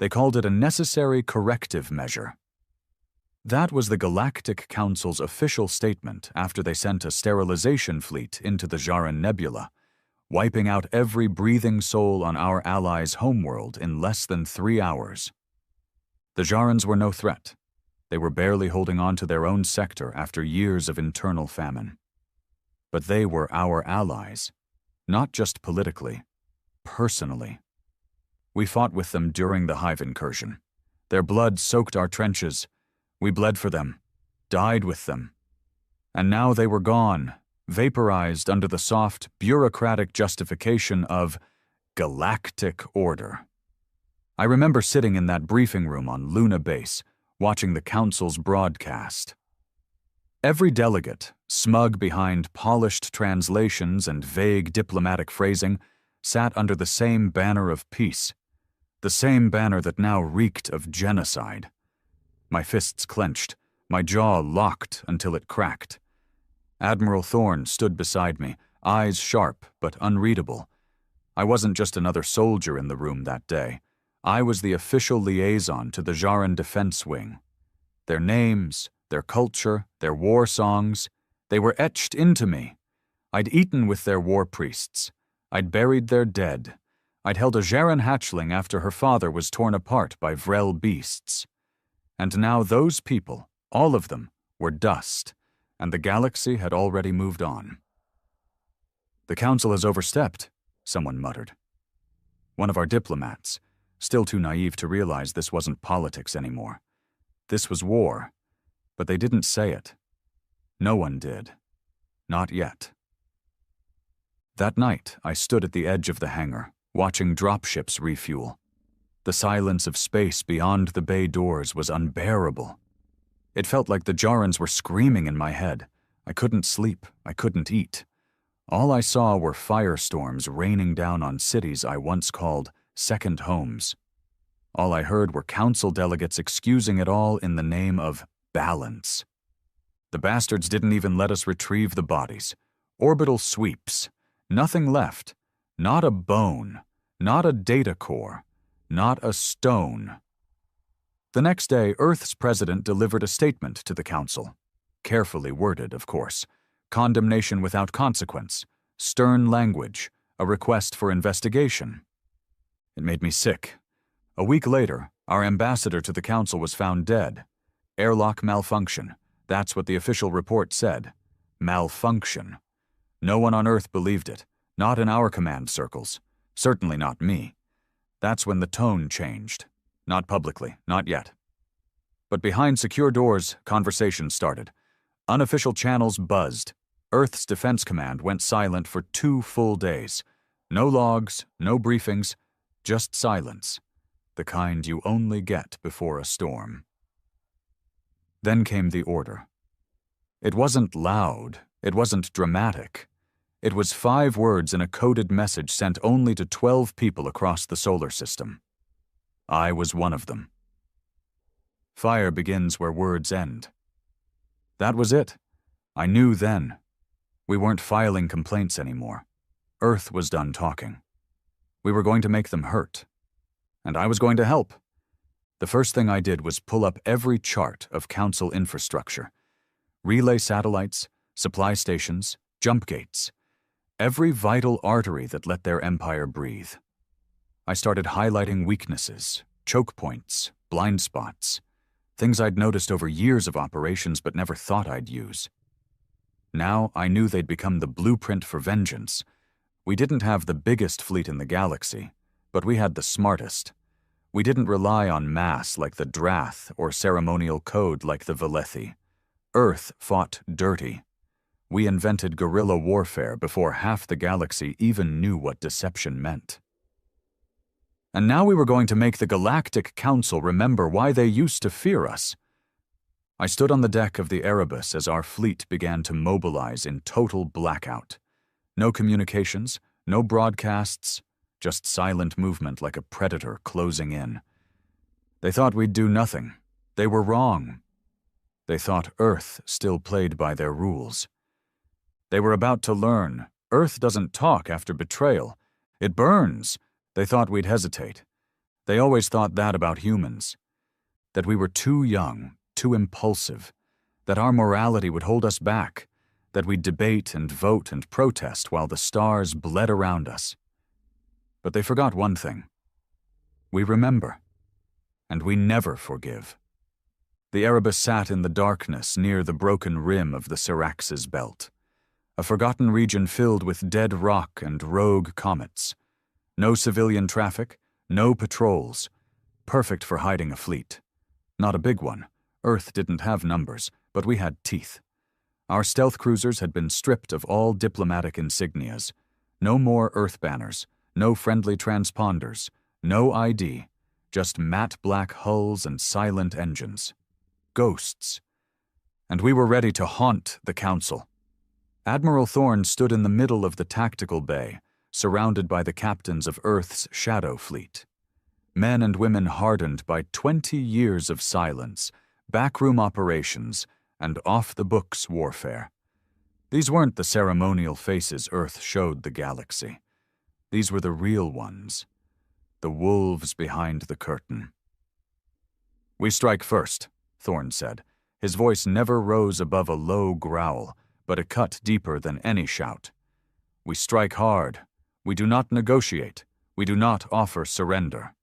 They called it a necessary corrective measure. That was the Galactic Council's official statement after they sent a sterilization fleet into the Jaran Nebula, wiping out every breathing soul on our allies' homeworld in less than 3 hours. The Jarans were no threat. They were barely holding on to their own sector after years of internal famine. But they were our allies, not just politically, personally. We fought with them during the Hive incursion. Their blood soaked our trenches. We bled for them, died with them. And now they were gone, vaporized under the soft, bureaucratic justification of galactic order. I remember sitting in that briefing room on Luna Base, watching the Council's broadcast. Every delegate, smug behind polished translations and vague diplomatic phrasing, sat under the same banner of peace, the same banner that now reeked of genocide. My fists clenched, my jaw locked until it cracked. Admiral Thorne stood beside me, eyes sharp but unreadable. I wasn't just another soldier in the room that day. I was the official liaison to the Jaran Defense Wing. Their names, their culture, their war songs, they were etched into me. I'd eaten with their war priests. I'd buried their dead. I'd held a Jaran hatchling after her father was torn apart by Vrel beasts. And now those people, all of them, were dust, and the galaxy had already moved on. "The Council has overstepped," someone muttered. One of our diplomats, still too naive to realize this wasn't politics anymore. This was war, but they didn't say it. No one did. Not yet. That night, I stood at the edge of the hangar, watching dropships refuel. The silence of space beyond the bay doors was unbearable. It felt like the Jarans were screaming in my head. I couldn't sleep. I couldn't eat. All I saw were firestorms raining down on cities I once called second homes. All I heard were Council delegates excusing it all in the name of balance. The bastards didn't even let us retrieve the bodies. Orbital sweeps. Nothing left. Not a bone. Not a data core. Not a stone. The next day, Earth's president delivered a statement to the Council. Carefully worded, of course. Condemnation without consequence. Stern language. A request for investigation. It made me sick. A week later, our ambassador to the Council was found dead. Airlock malfunction. That's what the official report said. Malfunction. No one on Earth believed it. Not in our command circles. Certainly not me. That's when the tone changed. Not publicly, not yet. But behind secure doors, conversations started. Unofficial channels buzzed. Earth's Defense Command went silent for 2 full days. No logs, no briefings, just silence. The kind you only get before a storm. Then came the order. It wasn't loud. It wasn't dramatic. It was 5 words in a coded message sent only to 12 people across the solar system. I was one of them. Fire begins where words end. That was it. I knew then. We weren't filing complaints anymore. Earth was done talking. We were going to make them hurt. And I was going to help. The first thing I did was pull up every chart of Council infrastructure. Relay satellites, supply stations, jump gates. Every vital artery that let their empire breathe. I started highlighting weaknesses, choke points, blind spots, things I'd noticed over years of operations but never thought I'd use. Now I knew they'd become the blueprint for vengeance. We didn't have the biggest fleet in the galaxy, but we had the smartest. We didn't rely on mass like the Drath or ceremonial code like the Velethi. Earth fought dirty. We invented guerrilla warfare before half the galaxy even knew what deception meant. And now we were going to make the Galactic Council remember why they used to fear us. I stood on the deck of the Erebus as our fleet began to mobilize in total blackout. No communications, no broadcasts, just silent movement like a predator closing in. They thought we'd do nothing. They were wrong. They thought Earth still played by their rules. They were about to learn. Earth doesn't talk after betrayal. It burns. They thought we'd hesitate. They always thought that about humans, that we were too young, too impulsive, that our morality would hold us back, that we'd debate and vote and protest while the stars bled around us. But they forgot one thing. We remember, and we never forgive. The Erebus sat in the darkness near the broken rim of the Syrax's belt, a forgotten region filled with dead rock and rogue comets. No civilian traffic, no patrols, perfect for hiding a fleet. Not a big one. Earth didn't have numbers, but we had teeth. Our stealth cruisers had been stripped of all diplomatic insignias. No more Earth banners, no friendly transponders, no ID, just matte black hulls and silent engines. Ghosts. And we were ready to haunt the Council. Admiral Thorne stood in the middle of the tactical bay, surrounded by the captains of Earth's shadow fleet. Men and women hardened by 20 years of silence, backroom operations, and off-the-books warfare. These weren't the ceremonial faces Earth showed the galaxy. These were the real ones, the wolves behind the curtain. "We strike first," Thorne said. His voice never rose above a low growl, but it cut deeper than any shout. "We strike hard. We do not negotiate. We do not offer surrender."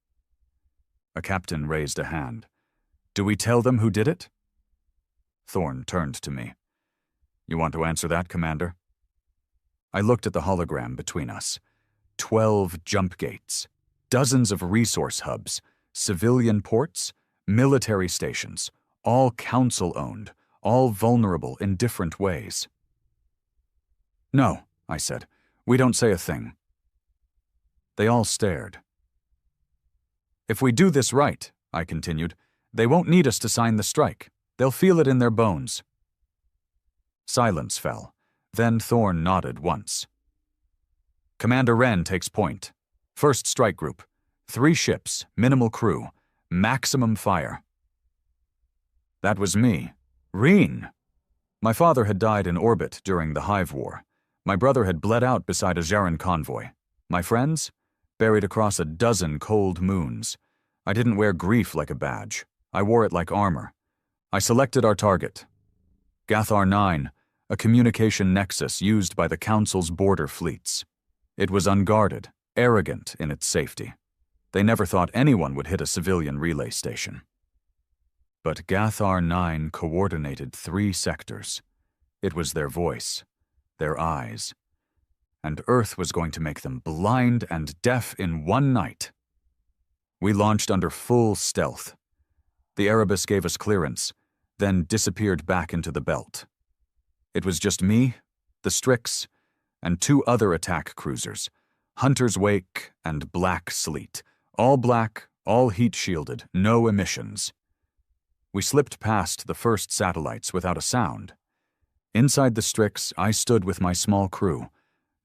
A captain raised a hand. "Do we tell them who did it?" Thorne turned to me. "You want to answer that, Commander?" I looked at the hologram between us. 12 jump gates, dozens of resource hubs, civilian ports, military stations, all Council-owned, all vulnerable in different ways. "No," I said. "We don't say a thing." They all stared. "If we do this right," I continued, "they won't need us to sign the strike. They'll feel it in their bones." Silence fell. Then Thorne nodded once. "Commander Wren takes point. First strike group. 3 ships, minimal crew, maximum fire." That was me. Reen! My father had died in orbit during the Hive War. My brother had bled out beside a Jaren convoy. My friends? Buried across a dozen cold moons. I didn't wear grief like a badge. I wore it like armor. I selected our target. Gathar 9, a communication nexus used by the Council's border fleets. It was unguarded, arrogant in its safety. They never thought anyone would hit a civilian relay station. But Gathar 9 coordinated 3 sectors. It was their voice, their eyes. And Earth was going to make them blind and deaf in one night. We launched under full stealth. The Erebus gave us clearance, then disappeared back into the belt. It was just me, the Strix, and 2 other attack cruisers, Hunter's Wake and Black Sleet, all black, all heat-shielded, no emissions. We slipped past the first satellites without a sound. Inside the Strix, I stood with my small crew.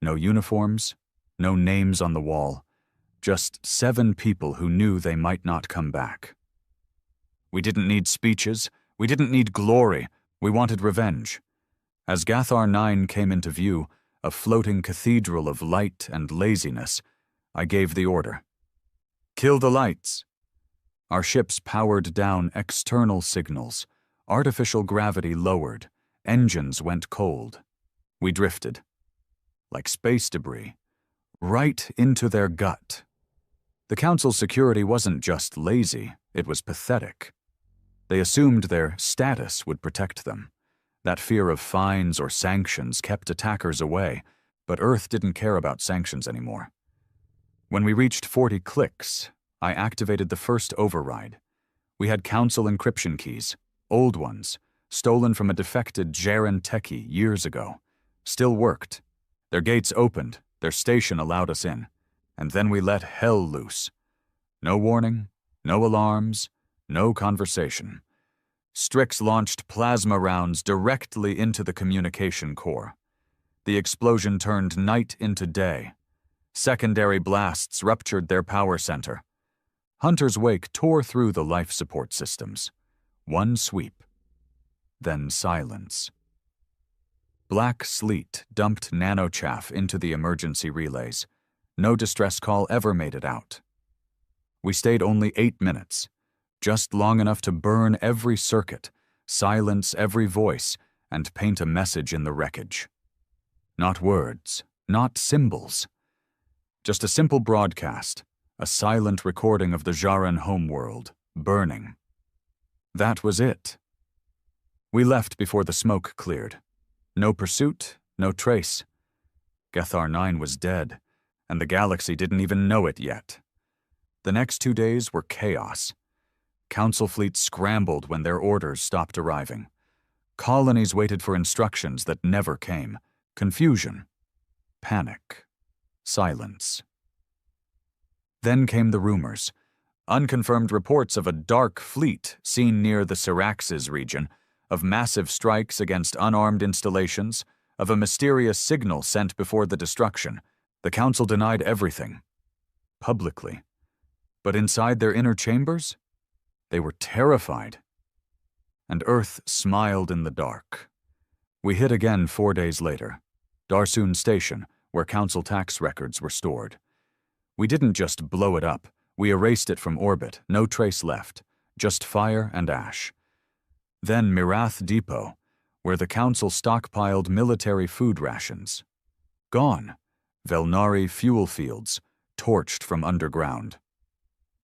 No uniforms, no names on the wall, just 7 people who knew they might not come back. We didn't need speeches, we didn't need glory, we wanted revenge. As Gathar 9 came into view, a floating cathedral of light and laziness, I gave the order. "Kill the lights." Our ships powered down external signals. Artificial gravity lowered. Engines went cold. We drifted. Like space debris. Right into their gut. The Council's security wasn't just lazy, it was pathetic. They assumed their status would protect them. That fear of fines or sanctions kept attackers away, but Earth didn't care about sanctions anymore. When we reached 40 clicks, I activated the first override. We had Council encryption keys, old ones, stolen from a defected Jaren techie years ago. Still worked. Their gates opened, their station allowed us in, and then we let hell loose. No warning, no alarms, no conversation. Strix launched plasma rounds directly into the communication core. The explosion turned night into day. Secondary blasts ruptured their power center. Hunter's Wake tore through the life support systems. One sweep. Then silence. Black Sleet dumped nanochaff into the emergency relays. No distress call ever made it out. We stayed only 8 minutes, just long enough to burn every circuit, silence every voice, and paint a message in the wreckage. Not words, not symbols. Just a simple broadcast, a silent recording of the Jaren homeworld, burning. That was it. We left before the smoke cleared. No pursuit, no trace. Gethar 9 was dead, and the galaxy didn't even know it yet. The next 2 days were chaos. Council fleets scrambled when their orders stopped arriving. Colonies waited for instructions that never came. Confusion. Panic. Silence. Then came the rumors. Unconfirmed reports of a dark fleet seen near the Syraxes region, of massive strikes against unarmed installations, of a mysterious signal sent before the destruction. The Council denied everything. Publicly. But inside their inner chambers, they were terrified. And Earth smiled in the dark. We hit again 4 days later. Darsoon Station, where Council tax records were stored. We didn't just blow it up. We erased it from orbit, no trace left, just fire and ash. Then Mirath Depot, where the Council stockpiled military food rations. Gone. Velnari fuel fields, torched from underground.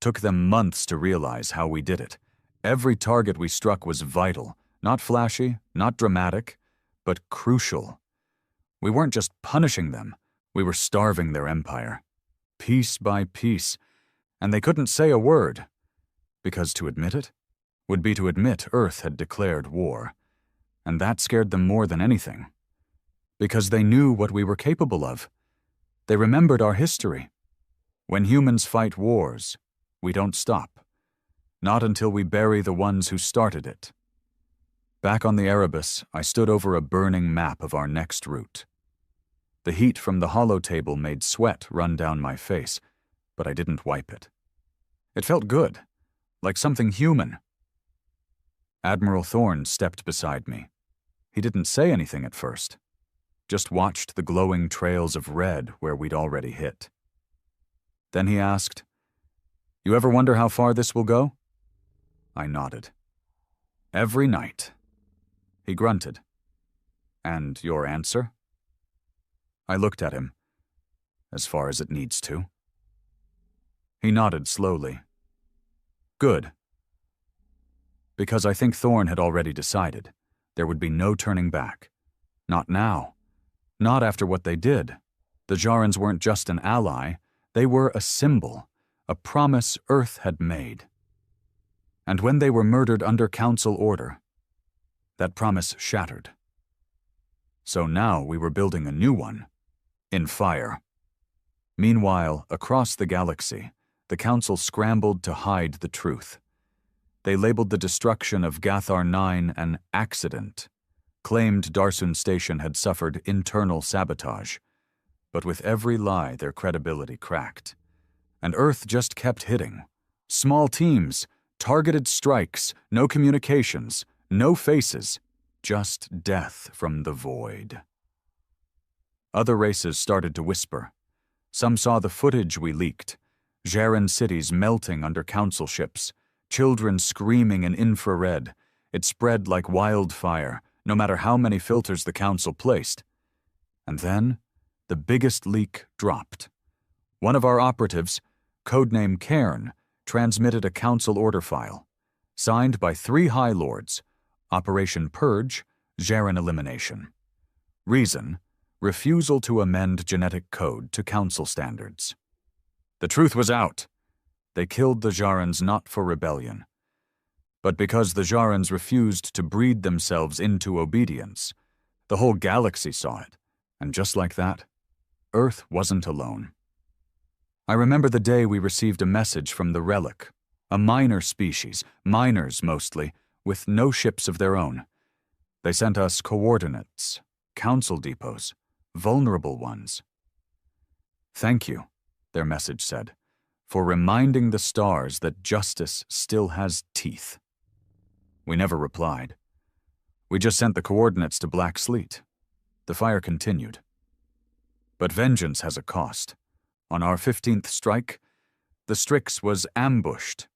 Took them months to realize how we did it. Every target we struck was vital, not flashy, not dramatic, but crucial. We weren't just punishing them, we were starving their empire. Piece by piece. And they couldn't say a word, because to admit it would be to admit Earth had declared war. And that scared them more than anything. Because they knew what we were capable of. They remembered our history. When humans fight wars, we don't stop. Not until we bury the ones who started it. Back on the Erebus, I stood over a burning map of our next route. The heat from the holotable made sweat run down my face, but I didn't wipe it. It felt good, like something human. Admiral Thorne stepped beside me. He didn't say anything at first, just watched the glowing trails of red where we'd already hit. Then he asked, "You ever wonder how far this will go?" I nodded. "Every night." He grunted. "And your answer?" I looked at him. "As far as it needs to." He nodded slowly. "Good." Because I think Thorne had already decided. There would be no turning back. Not now. Not after what they did. The Jarans weren't just an ally, they were a symbol, a promise Earth had made. And when they were murdered under Council order, that promise shattered. So now we were building a new one, in fire. Meanwhile, across the galaxy, the Council scrambled to hide the truth. They labeled the destruction of Gethar 9 an accident, claimed Darsoon Station had suffered internal sabotage. But with every lie, their credibility cracked. And Earth just kept hitting. Small teams, targeted strikes, no communications, no faces, just death from the void. Other races started to whisper. Some saw the footage we leaked. Jaren cities melting under Council ships, children screaming in infrared. It spread like wildfire, no matter how many filters the Council placed. And then, the biggest leak dropped. One of our operatives, codename Cairn, transmitted a Council order file, signed by 3 High Lords, Operation Purge, Jaren Elimination. Reason, refusal to amend genetic code to Council standards. The truth was out. They killed the Jarans not for rebellion, but because the Jarans refused to breed themselves into obedience. The whole galaxy saw it, and just like that, Earth wasn't alone. I remember the day we received a message from the Relic, a minor species, miners mostly, with no ships of their own. They sent us coordinates, Council depots, vulnerable ones. "Thank you," their message said, "for reminding the stars that justice still has teeth." We never replied. We just sent the coordinates to Black Sleet. The fire continued. But vengeance has a cost. On our 15th strike, The Strix was ambushed.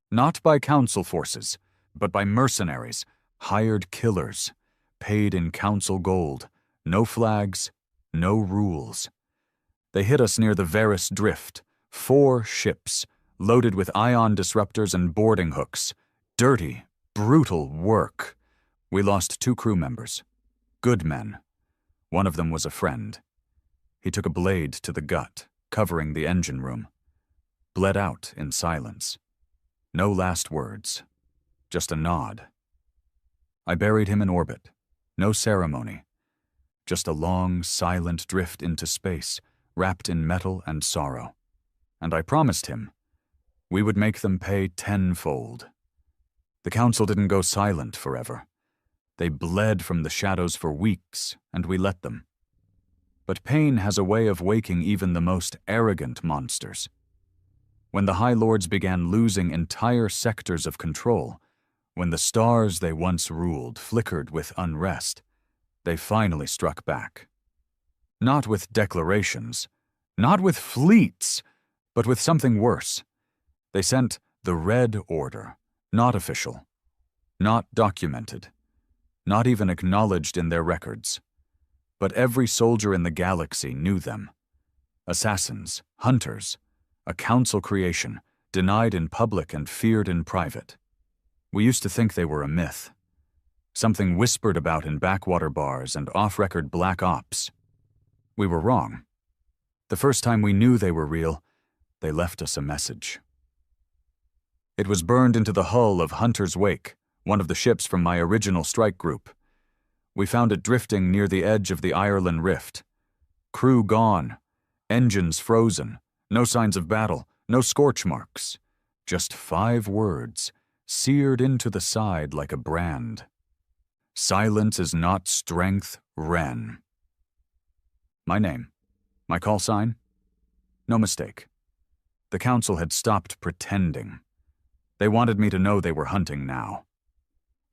Not by council forces, but by mercenaries, hired killers, paid in council gold, no flags, no rules. They hit us near the Varus Drift, 4 ships, loaded with ion disruptors and boarding hooks. Dirty, brutal work. We lost 2 crew members. Good men. One of them was a friend. He took a blade to the gut, covering the engine room. Bled out in silence. No last words. Just a nod. I buried him in orbit. No ceremony. Just a long, silent drift into space, wrapped in metal and sorrow. And I promised him we would make them pay tenfold. The council didn't go silent forever. They bled from the shadows for weeks, and we let them. But pain has a way of waking even the most arrogant monsters. When the High Lords began losing entire sectors of control, when the stars they once ruled flickered with unrest, they finally struck back. Not with declarations, not with fleets, but with something worse. They sent the Red Order, not official, not documented, not even acknowledged in their records. But every soldier in the galaxy knew them. Assassins, hunters, a council creation, denied in public and feared in private. We used to think they were a myth, something whispered about in backwater bars and off-record black ops. We were wrong. The first time we knew they were real, they left us a message. It was burned into the hull of Hunter's Wake, one of the ships from my original strike group. We found it drifting near the edge of the Ireland Rift. Crew gone, engines frozen, no signs of battle, no scorch marks. Just 5 words, seared into the side like a brand. Silence is not strength, Ren. My name, my call sign? No mistake. The council had stopped pretending. They wanted me to know they were hunting now.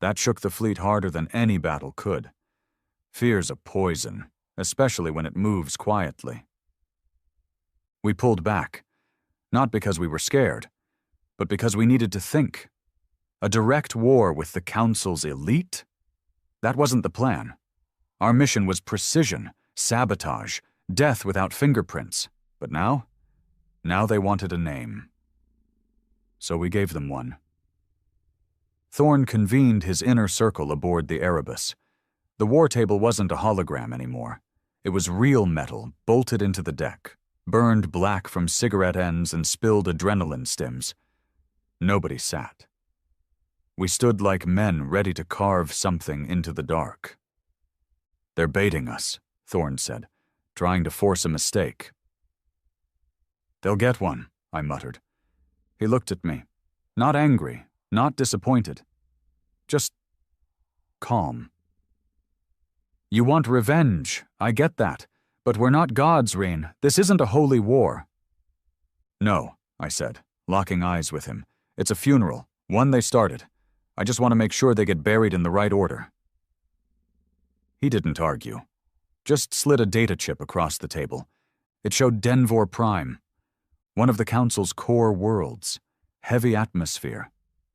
That shook the fleet harder than any battle could. Fear's a poison, especially when it moves quietly. We pulled back, not because we were scared, but because we needed to think. A direct war with the council's elite? That wasn't the plan. Our mission was precision, sabotage, death without fingerprints. But now they wanted a name. So we gave them one. Thorne convened his inner circle aboard the Erebus. The war table wasn't a hologram anymore. It was real metal, bolted into the deck, burned black from cigarette ends and spilled adrenaline stims. Nobody sat. We stood like men ready to carve something into the dark. "They're baiting us," Thorne said, trying to force a mistake. "They'll get one," I muttered. He looked at me, not angry, not disappointed, just calm. "You want revenge, I get that, but we're not gods, Rain. This isn't a holy war." "No," I said, locking eyes with him. "It's a funeral, one they started. I just want to make sure they get buried in the right order." He didn't argue, just slid a data chip across the table. It showed Denvor Prime, one of the Council's core worlds, heavy atmosphere,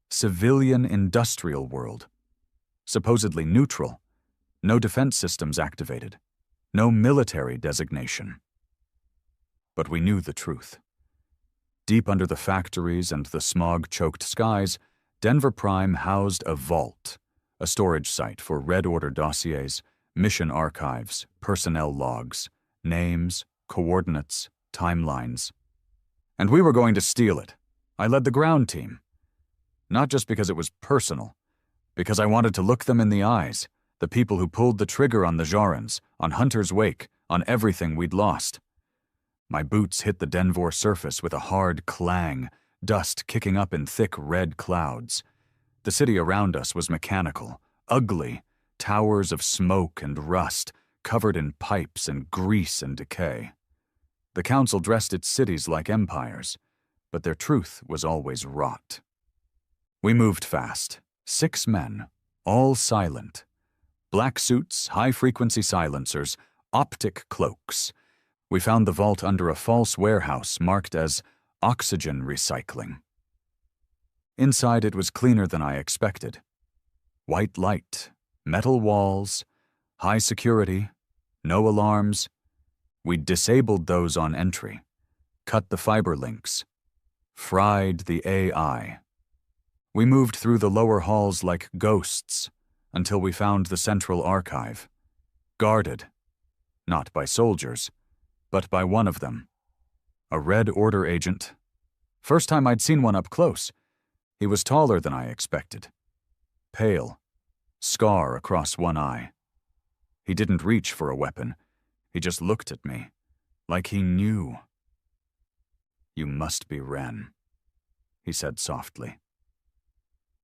civilian industrial world, supposedly neutral, no defense systems activated, no military designation. But we knew the truth. Deep under the factories and the smog-choked skies, Denver Prime housed a vault, a storage site for Red Order dossiers, mission archives, personnel logs, names, coordinates, timelines. And we were going to steal it. I led the ground team. Not just because it was personal, because I wanted to look them in the eyes, the people who pulled the trigger on the Jarans, on Hunter's Wake, on everything we'd lost. My boots hit the Denvor surface with a hard clang, dust kicking up in thick red clouds. The city around us was mechanical, ugly, towers of smoke and rust, covered in pipes and grease and decay. The Council dressed its cities like empires, but their truth was always rot. We moved fast, 6 men, all silent. Black suits, high-frequency silencers, optic cloaks. We found the vault under a false warehouse marked as oxygen recycling. Inside it was cleaner than I expected. White light, metal walls, high security, no alarms. We'd disabled those on entry, cut the fiber links, fried the AI. We moved through the lower halls like ghosts until we found the central archive, guarded, not by soldiers, but by one of them, a Red Order agent. First time I'd seen one up close. He was taller than I expected, pale, scar across one eye. He didn't reach for a weapon. He just looked at me, like he knew. "You must be Ren," he said softly.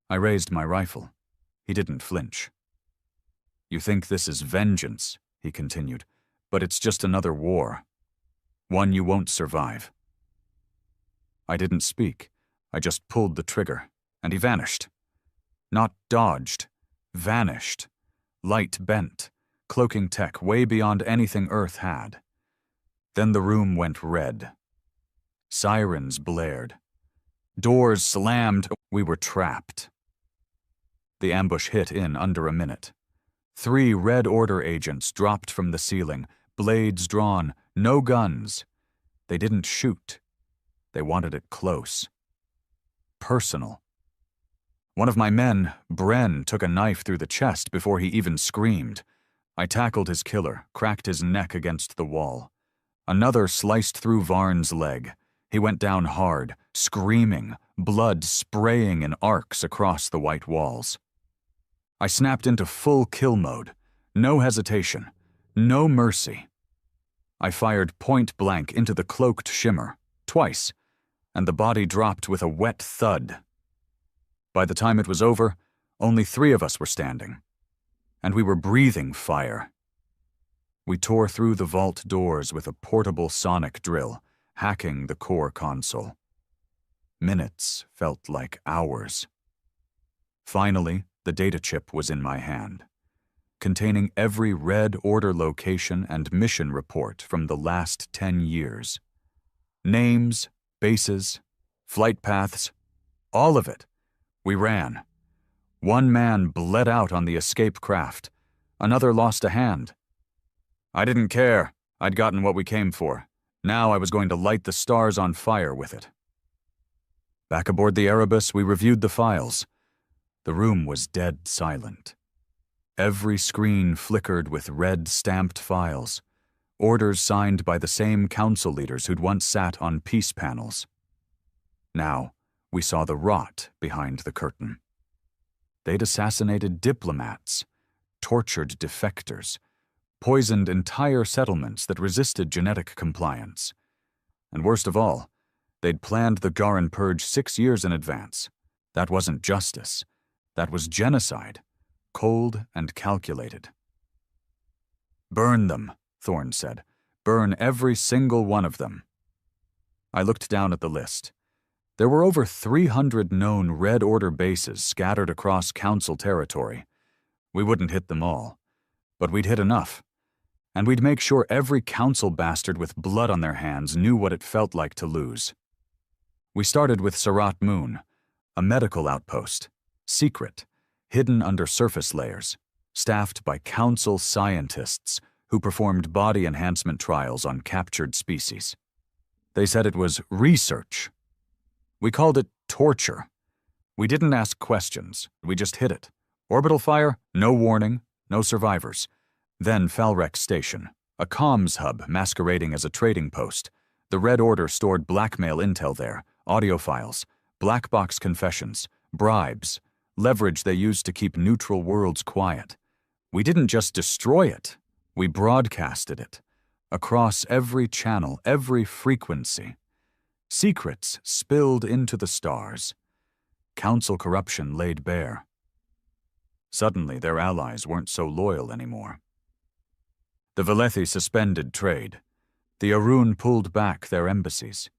I raised my rifle. He didn't flinch. "You think this is vengeance," he continued, "but it's just another war. One you won't survive." I didn't speak. I just pulled the trigger, and he vanished. Not dodged, vanished. Light bent, cloaking tech way beyond anything Earth had. Then the room went red. Sirens blared. Doors slammed. We were trapped. The ambush hit in under a minute. 3 Red Order agents dropped from the ceiling, blades drawn, no guns. They didn't shoot. They wanted it close. Personal. One of my men, Bren, took a knife through the chest before he even screamed. I tackled his killer, cracked his neck against the wall. Another sliced through Varn's leg. He went down hard, screaming, blood spraying in arcs across the white walls. I snapped into full kill mode. No hesitation. No mercy. I fired point blank into the cloaked shimmer, twice, and the body dropped with a wet thud. By the time it was over, only 3 of us were standing, and we were breathing fire. We tore through the vault doors with a portable sonic drill, hacking the core console. Minutes felt like hours. Finally, the data chip was in my hand, containing every Red Order location and mission report from the last 10 years. Names, bases, flight paths, all of it. We ran. One man bled out on the escape craft. Another lost a hand. I didn't care. I'd gotten what we came for. Now I was going to light the stars on fire with it. Back aboard the Erebus, we reviewed the files. The room was dead silent. Every screen flickered with red stamped files, orders signed by the same council leaders who'd once sat on peace panels. Now, we saw the rot behind the curtain. They'd assassinated diplomats, tortured defectors, poisoned entire settlements that resisted genetic compliance. And worst of all, they'd planned the Garan Purge 6 years in advance. That wasn't justice. That was genocide, cold and calculated. "Burn them," Thorne said. "Burn every single one of them." I looked down at the list. There were over 300 known Red Order bases scattered across Council territory. We wouldn't hit them all, but we'd hit enough. And we'd make sure every Council bastard with blood on their hands knew what it felt like to lose. We started with Surat Moon, a medical outpost, secret, hidden under surface layers, staffed by Council scientists who performed body enhancement trials on captured species. They said it was research. We called it torture. We didn't ask questions, we just hit it. Orbital fire, no warning, no survivors. Then Falrex Station, a comms hub masquerading as a trading post. The Red Order stored blackmail intel there, audio files, black box confessions, bribes, leverage they used to keep neutral worlds quiet. We didn't just destroy it, we broadcasted it. Across every channel, every frequency. Secrets spilled into the stars. Council corruption laid bare. Suddenly, their allies weren't so loyal anymore. The Velethi suspended trade. The Arun pulled back their embassies.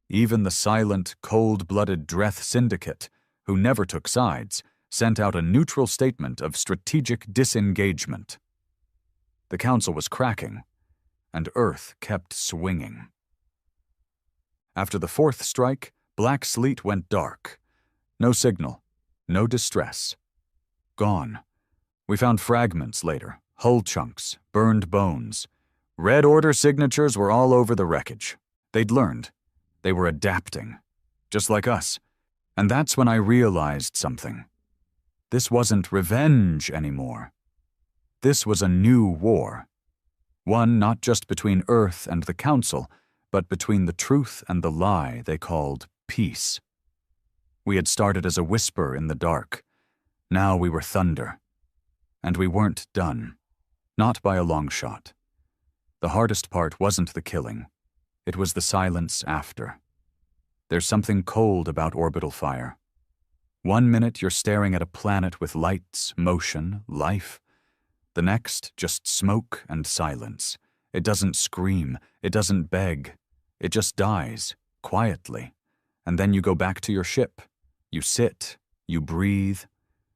Even the silent, cold-blooded Dreth Syndicate, who never took sides, sent out a neutral statement of strategic disengagement. The Council was cracking, and Earth kept swinging. After the fourth strike, black sleet went dark. No signal, no distress. Gone. We found fragments later, hull chunks, burned bones. Red Order signatures were all over the wreckage. They'd learned. They were adapting. Just like us. And that's when I realized something. This wasn't revenge anymore. This was a new war. One not just between Earth and the Council, but between the truth and the lie they called peace. We had started as a whisper in the dark. Now we were thunder. And we weren't done. Not by a long shot. The hardest part wasn't the killing. It was the silence after. There's something cold about orbital fire. 1 minute you're staring at a planet with lights, motion, life. The next, just smoke and silence. It doesn't scream, it doesn't beg. It just dies, quietly. And then you go back to your ship. You sit, you breathe,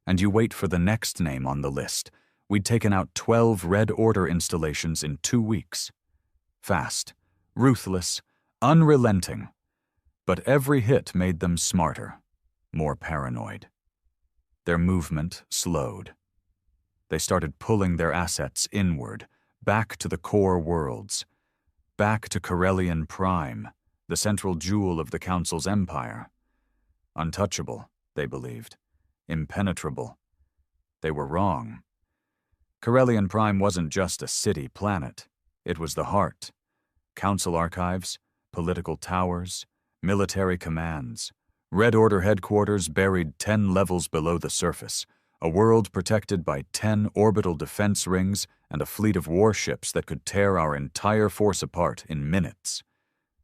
and you wait for the next name on the list. We'd taken out 12 Red Order installations in 2 weeks. Fast, ruthless, unrelenting. But every hit made them smarter, more paranoid. Their movement slowed. They started pulling their assets inward, back to the core worlds, back to Corellian Prime, the central jewel of the Council's empire. Untouchable, they believed. Impenetrable. They were wrong. Corellian Prime wasn't just a city planet. It was the heart. Council archives, political towers, military commands, Red Order headquarters buried 10 levels below the surface, a world protected by 10 orbital defense rings and a fleet of warships that could tear our entire force apart in minutes.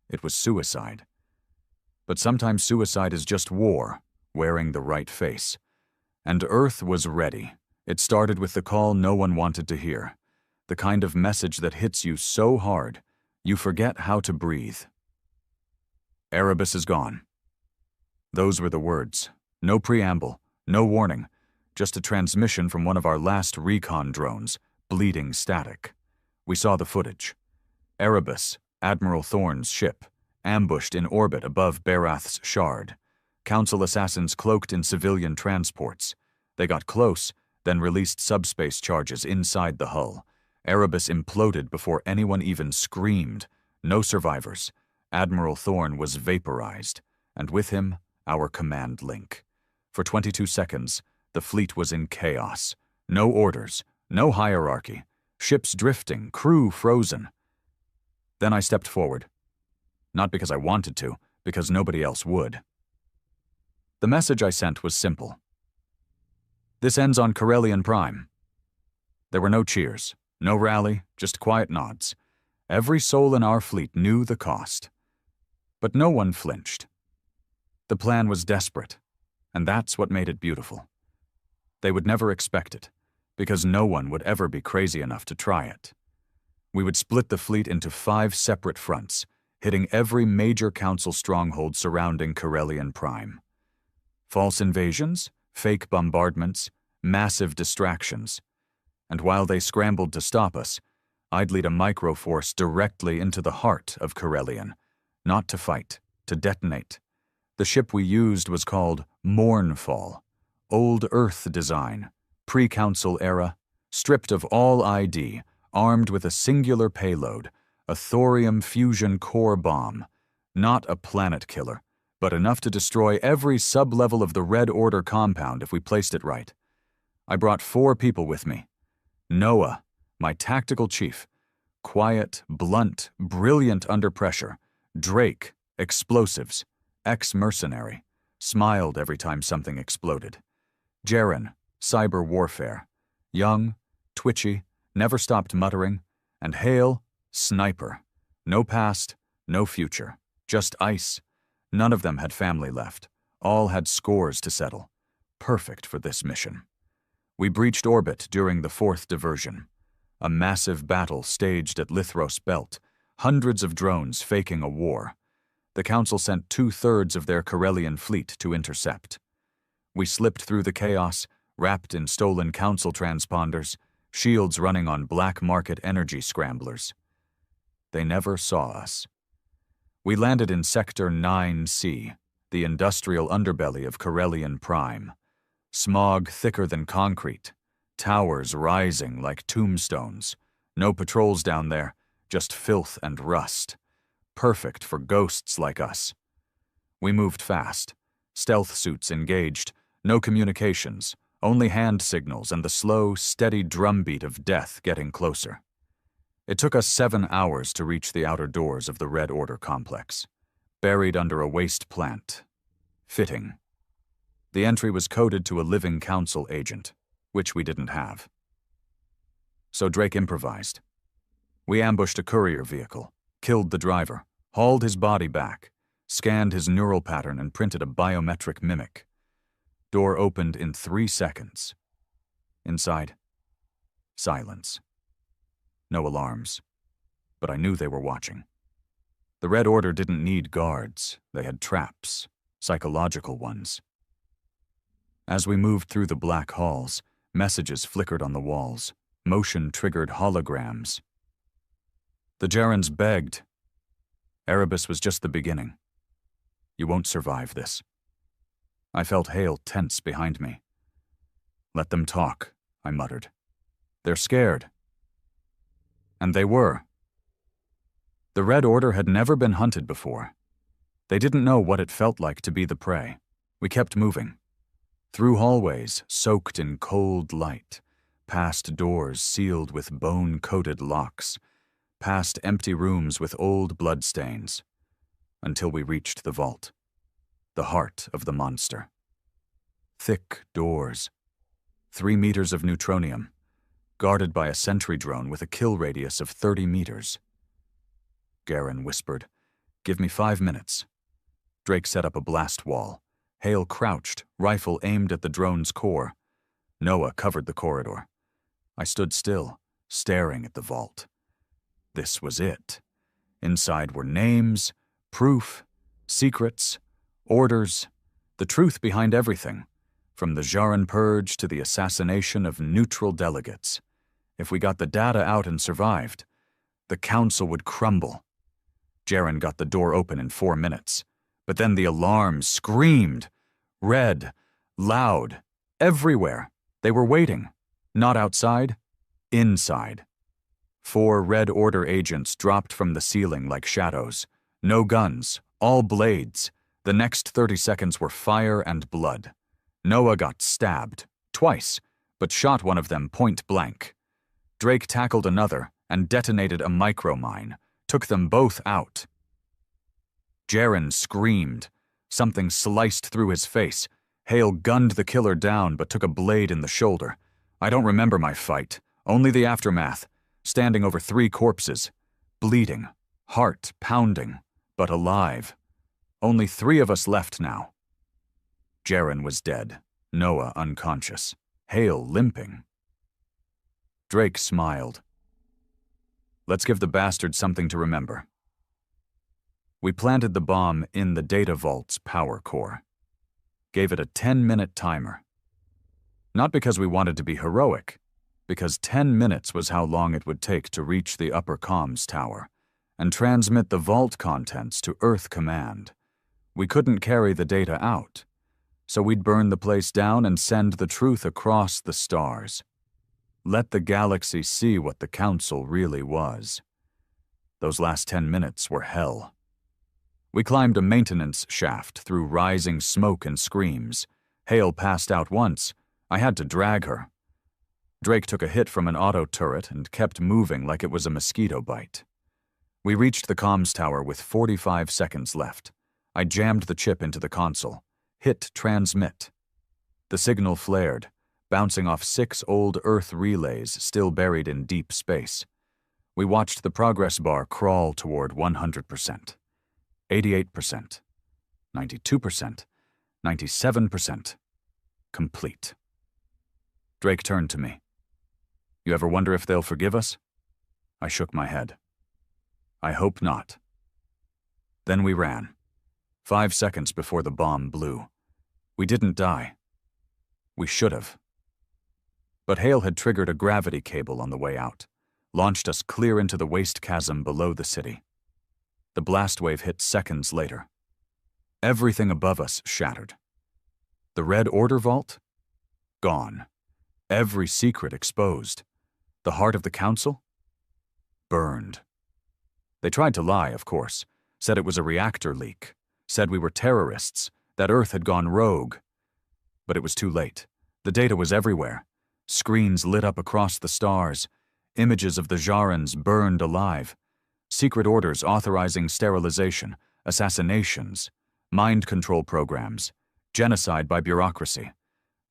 It was suicide. But sometimes suicide is just war, wearing the right face. And Earth was ready. It started with the call no one wanted to hear, the kind of message that hits you so hard, you forget how to breathe. Erebus is gone. Those were the words. No preamble, no warning, just a transmission from one of our last recon drones, bleeding static. We saw the footage. Erebus, Admiral Thorne's ship, ambushed in orbit above Barath's shard. Council assassins cloaked in civilian transports. They got close, then released subspace charges inside the hull. Erebus imploded before anyone even screamed. No survivors. Admiral Thorne was vaporized, and with him, our command link. For 22 seconds, the fleet was in chaos. No orders, no hierarchy. Ships drifting, crew frozen. Then I stepped forward. Not because I wanted to, because nobody else would. The message I sent was simple. This ends on Corellian Prime. There were no cheers, no rally, just quiet nods. Every soul in our fleet knew the cost. But no one flinched. The plan was desperate, and that's what made it beautiful. They would never expect it, because no one would ever be crazy enough to try it. We would split the fleet into 5 separate fronts, hitting every major Council stronghold surrounding Corellian Prime. False invasions, fake bombardments, massive distractions. And while they scrambled to stop us, I'd lead a microforce directly into the heart of Corellian, not to fight, to detonate. The ship we used was called Mournfall, old Earth design, pre-Council era, stripped of all ID, armed with a singular payload, a thorium fusion core bomb, not a planet killer, but enough to destroy every sub-level of the Red Order compound if we placed it right. I brought 4 people with me. Noah, my tactical chief, quiet, blunt, brilliant under pressure. Drake, explosives, ex-mercenary, smiled every time something exploded. Jaren, cyber warfare, young, twitchy, never stopped muttering, and Hale, sniper, no past, no future, just ice. None of them had family left. All had scores to settle. Perfect for this mission. We breached orbit during the 4th diversion. A massive battle staged at Lithros Belt, hundreds of drones faking a war. The Council sent 2/3 of their Corellian fleet to intercept. We slipped through the chaos, wrapped in stolen Council transponders, shields running on black market energy scramblers. They never saw us. We landed in Sector 9C, the industrial underbelly of Karelian Prime. Smog thicker than concrete, towers rising like tombstones. No patrols down there, just filth and rust. Perfect for ghosts like us. We moved fast, stealth suits engaged, no communications, only hand signals and the slow, steady drumbeat of death getting closer. It took us 7 hours to reach the outer doors of the Red Order complex, buried under a waste plant. Fitting. The entry was coded to a living council agent, which we didn't have. So Drake improvised. We ambushed a courier vehicle, killed the driver, hauled his body back, scanned his neural pattern and printed a biometric mimic. Door opened in 3 seconds. Inside, silence. No alarms, but I knew they were watching. The Red Order didn't need guards. They had traps, psychological ones. As we moved through the black halls, messages flickered on the walls, motion-triggered holograms. The Gerrans begged. Erebus was just the beginning. You won't survive this. I felt Hale tense behind me. Let them talk, I muttered. They're scared. And they were. The Red Order had never been hunted before. They didn't know what it felt like to be the prey. We kept moving. Through hallways soaked in cold light, past doors sealed with bone-coated locks, past empty rooms with old bloodstains, until we reached the vault, the heart of the monster. Thick doors, 3 meters of neutronium, guarded by a sentry drone with a kill radius of 30 meters. Garen whispered, "Give me 5 minutes." Drake set up a blast wall. Hale crouched, rifle aimed at the drone's core. Noah covered the corridor. I stood still, staring at the vault. This was it. Inside were names, proof, secrets, orders, the truth behind everything, from the Jaran Purge to the assassination of neutral delegates. If we got the data out and survived, the council would crumble. Jaran got the door open in 4 minutes, but then the alarm screamed. Red, loud, everywhere. They were waiting. Not outside, inside. 4 Red Order agents dropped from the ceiling like shadows. No guns, all blades. The next 30 seconds were fire and blood. Noah got stabbed, twice, but shot one of them point blank. Drake tackled another and detonated a micromine, took them both out. Jaran screamed. Something sliced through his face. Hale gunned the killer down but took a blade in the shoulder. I don't remember my fight, only the aftermath, standing over 3 corpses, bleeding, heart pounding, but alive. Only 3 of us left now. Jaran was dead, Noah unconscious, Hale limping. Drake smiled. Let's give the bastard something to remember. We planted the bomb in the data vault's power core. Gave it a 10-minute timer. Not because we wanted to be heroic, because 10 minutes was how long it would take to reach the upper comms tower and transmit the vault contents to Earth Command. We couldn't carry the data out, so we'd burn the place down and send the truth across the stars. Let the galaxy see what the Council really was. Those last 10 minutes were hell. We climbed a maintenance shaft through rising smoke and screams. Hale passed out once. I had to drag her. Drake took a hit from an auto turret and kept moving like it was a mosquito bite. We reached the comms tower with 45 seconds left. I jammed the chip into the console. Hit transmit. The signal flared, bouncing off 6 old Earth relays still buried in deep space. We watched the progress bar crawl toward 100%. 88%, 92%, 97%, complete. Drake turned to me. You ever wonder if they'll forgive us? I shook my head. I hope not. Then we ran. 5 seconds before the bomb blew. We didn't die. We should have. But Hale had triggered a gravity cable on the way out, launched us clear into the waste chasm below the city. The blast wave hit seconds later. Everything above us shattered. The Red Order vault? Gone. Every secret exposed. The heart of the Council? Burned. They tried to lie, of course. Said it was a reactor leak. Said we were terrorists. That Earth had gone rogue. But it was too late. The data was everywhere. Screens lit up across the stars. Images of the Jarans burned alive. Secret orders authorizing sterilization, assassinations, mind control programs, genocide by bureaucracy.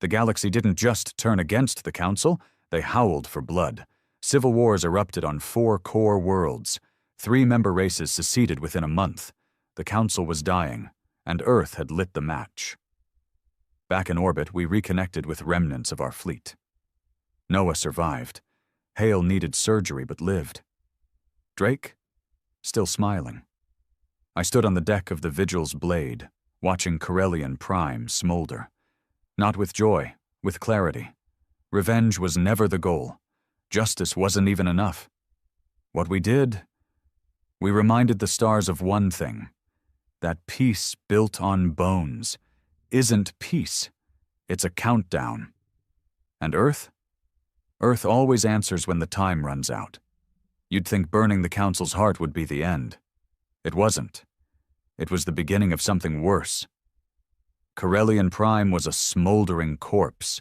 The galaxy didn't just turn against the Council, they howled for blood. Civil wars erupted on 4 core worlds. 3 member races seceded within a month. The Council was dying, and Earth had lit the match. Back in orbit, we reconnected with remnants of our fleet. Noah survived. Hale needed surgery but lived. Drake? Still smiling. I stood on the deck of the Vigil's blade, watching Corellian Prime smolder. Not with joy, with clarity. Revenge was never the goal. Justice wasn't even enough. What we did, we reminded the stars of one thing. That peace built on bones isn't peace. It's a countdown. And Earth? Earth always answers when the time runs out. You'd think burning the Council's heart would be the end. It wasn't. It was the beginning of something worse. Corellian Prime was a smoldering corpse.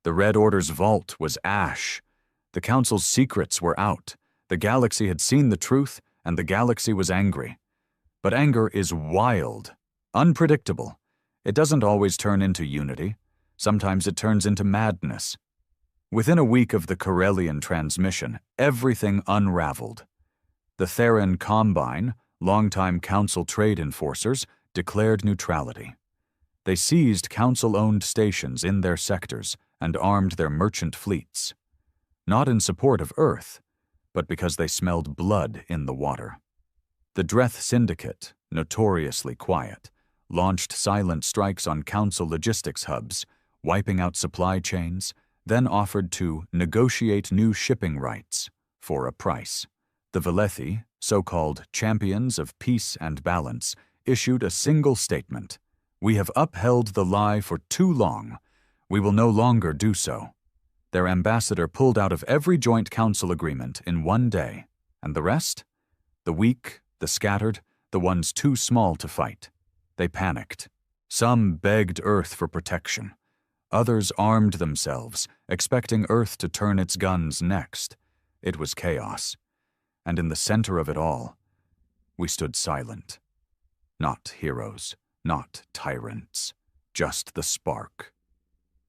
The Red Order's vault was ash. The Council's secrets were out. The galaxy had seen the truth, and the galaxy was angry. But anger is wild, unpredictable. It doesn't always turn into unity. Sometimes it turns into madness. Within a week of the Corellian transmission, everything unraveled. The Theran Combine, longtime Council trade enforcers, declared neutrality. They seized Council-owned stations in their sectors and armed their merchant fleets. Not in support of Earth, but because they smelled blood in the water. The Dreth Syndicate, notoriously quiet, launched silent strikes on Council logistics hubs, wiping out supply chains, then offered to negotiate new shipping rights for a price. The Velethi, so-called champions of peace and balance, issued a single statement. We have upheld the lie for too long. We will no longer do so. Their ambassador pulled out of every joint council agreement in one day. And the rest? The weak, the scattered, the ones too small to fight. They panicked. Some begged Earth for protection. Others armed themselves, expecting Earth to turn its guns next. It was chaos. And in the center of it all, we stood silent. Not heroes, not tyrants, just the spark.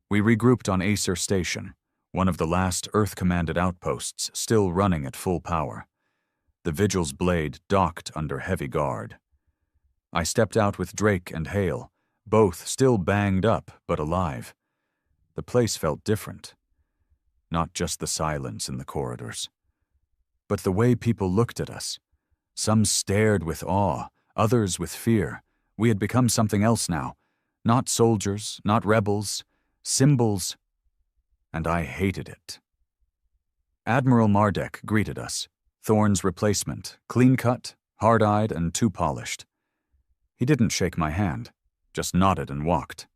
We regrouped on Acer Station, one of the last Earth-commanded outposts still running at full power. The Vigil's blade docked under heavy guard. I stepped out with Drake and Hale, both still banged up but alive. The place felt different. Not just the silence in the corridors, but the way people looked at us. Some stared with awe, others with fear. We had become something else now. Not soldiers, not rebels, symbols, and I hated it. Admiral Mardek greeted us, Thorne's replacement, clean-cut, hard-eyed, and too polished. He didn't shake my hand, just nodded and walked.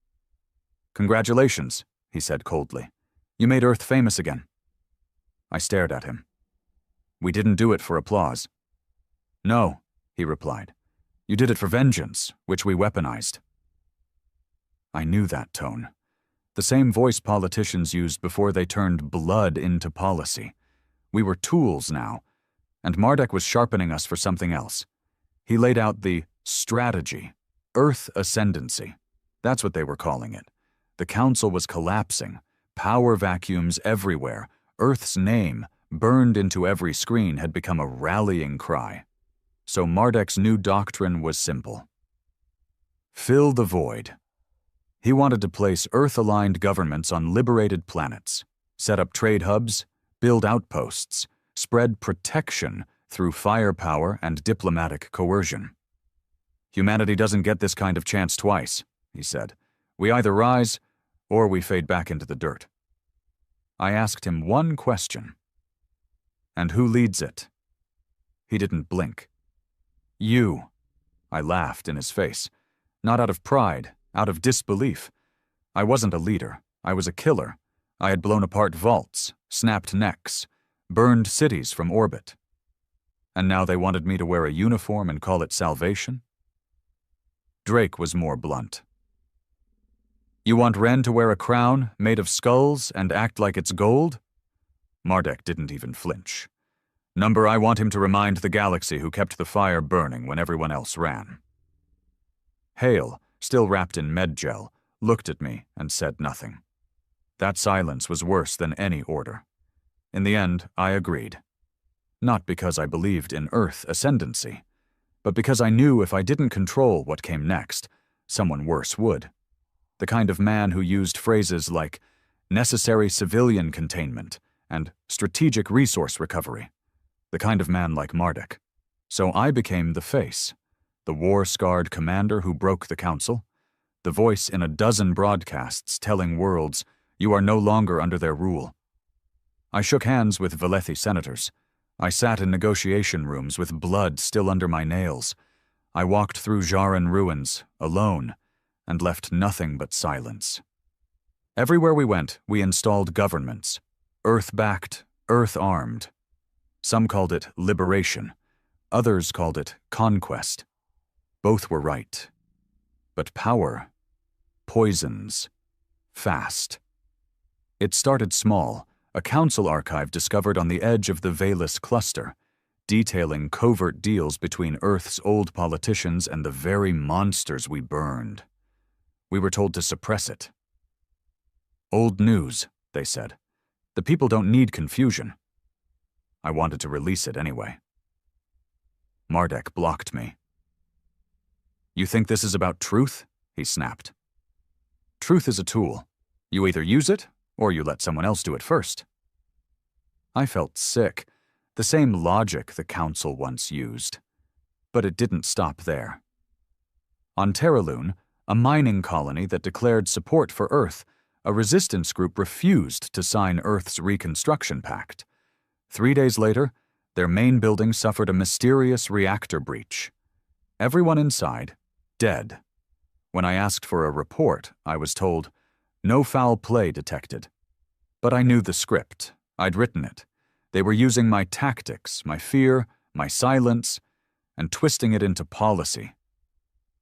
"Congratulations," he said coldly. "You made Earth famous again." I stared at him. "We didn't do it for applause." "No," he replied. "You did it for vengeance, which we weaponized." I knew that tone. The same voice politicians used before they turned blood into policy. We were tools now, and Mardek was sharpening us for something else. He laid out the strategy, Earth ascendancy. That's what they were calling it. The Council was collapsing, power vacuums everywhere. Earth's name, burned into every screen, had become a rallying cry. So Mardek's new doctrine was simple. Fill the void. He wanted to place Earth-aligned governments on liberated planets, set up trade hubs, build outposts, spread protection through firepower and diplomatic coercion. "Humanity doesn't get this kind of chance twice," he said. "We either rise, or we fade back into the dirt." I asked him one question. "And who leads it?" He didn't blink. You. I laughed in his face. Not out of pride, out of disbelief. I wasn't a leader. I was a killer. I had blown apart vaults, snapped necks, burned cities from orbit. And now they wanted me to wear a uniform and call it salvation? Drake was more blunt. You want Ren to wear a crown made of skulls and act like it's gold? Mardek didn't even flinch. Number, I want him to remind the galaxy who kept the fire burning when everyone else ran. Hale, still wrapped in med-gel, looked at me and said nothing. That silence was worse than any order. In the end, I agreed. Not because I believed in Earth ascendancy, but because I knew if I didn't control what came next, someone worse would. The kind of man who used phrases like necessary civilian containment and strategic resource recovery. The kind of man like Mardek. So I became the face, the war-scarred commander who broke the council, the voice in a dozen broadcasts telling worlds you are no longer under their rule. I shook hands with Valethi senators. I sat in negotiation rooms with blood still under my nails. I walked through Jaran ruins, alone, and left nothing but silence. Everywhere we went, we installed governments, Earth-backed, Earth-armed. Some called it liberation. Others called it conquest. Both were right. But power poisons fast. It started small, a council archive discovered on the edge of the Valus cluster, detailing covert deals between Earth's old politicians and the very monsters we burned. We were told to suppress it. Old news, they said. The people don't need confusion. I wanted to release it anyway. Mardek blocked me. You think this is about truth? He snapped. Truth is a tool. You either use it, or you let someone else do it first. I felt sick, the same logic the Council once used. But it didn't stop there. On Terraloon, a mining colony that declared support for Earth, a resistance group refused to sign Earth's Reconstruction Pact. 3 days later, their main building suffered a mysterious reactor breach. Everyone inside, dead. When I asked for a report, I was told, no foul play detected. But I knew the script. I'd written it. They were using my tactics, my fear, my silence, and twisting it into policy.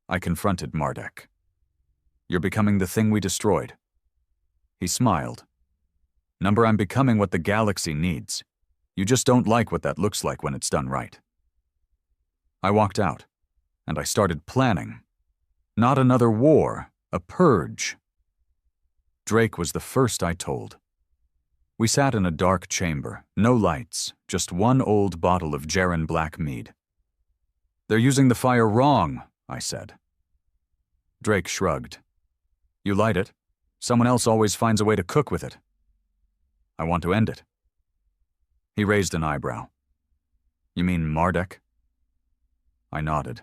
I confronted Mardek. You're becoming the thing we destroyed. He smiled. Number, I'm becoming what the galaxy needs. You just don't like what that looks like when it's done right. I walked out, and I started planning. Not another war, a purge. Drake was the first I told. We sat in a dark chamber, no lights, just one old bottle of Jaren Black mead. They're using the fire wrong, I said. Drake shrugged. You light it. Someone else always finds a way to cook with it. I want to end it. He raised an eyebrow. You mean Mardek? I nodded.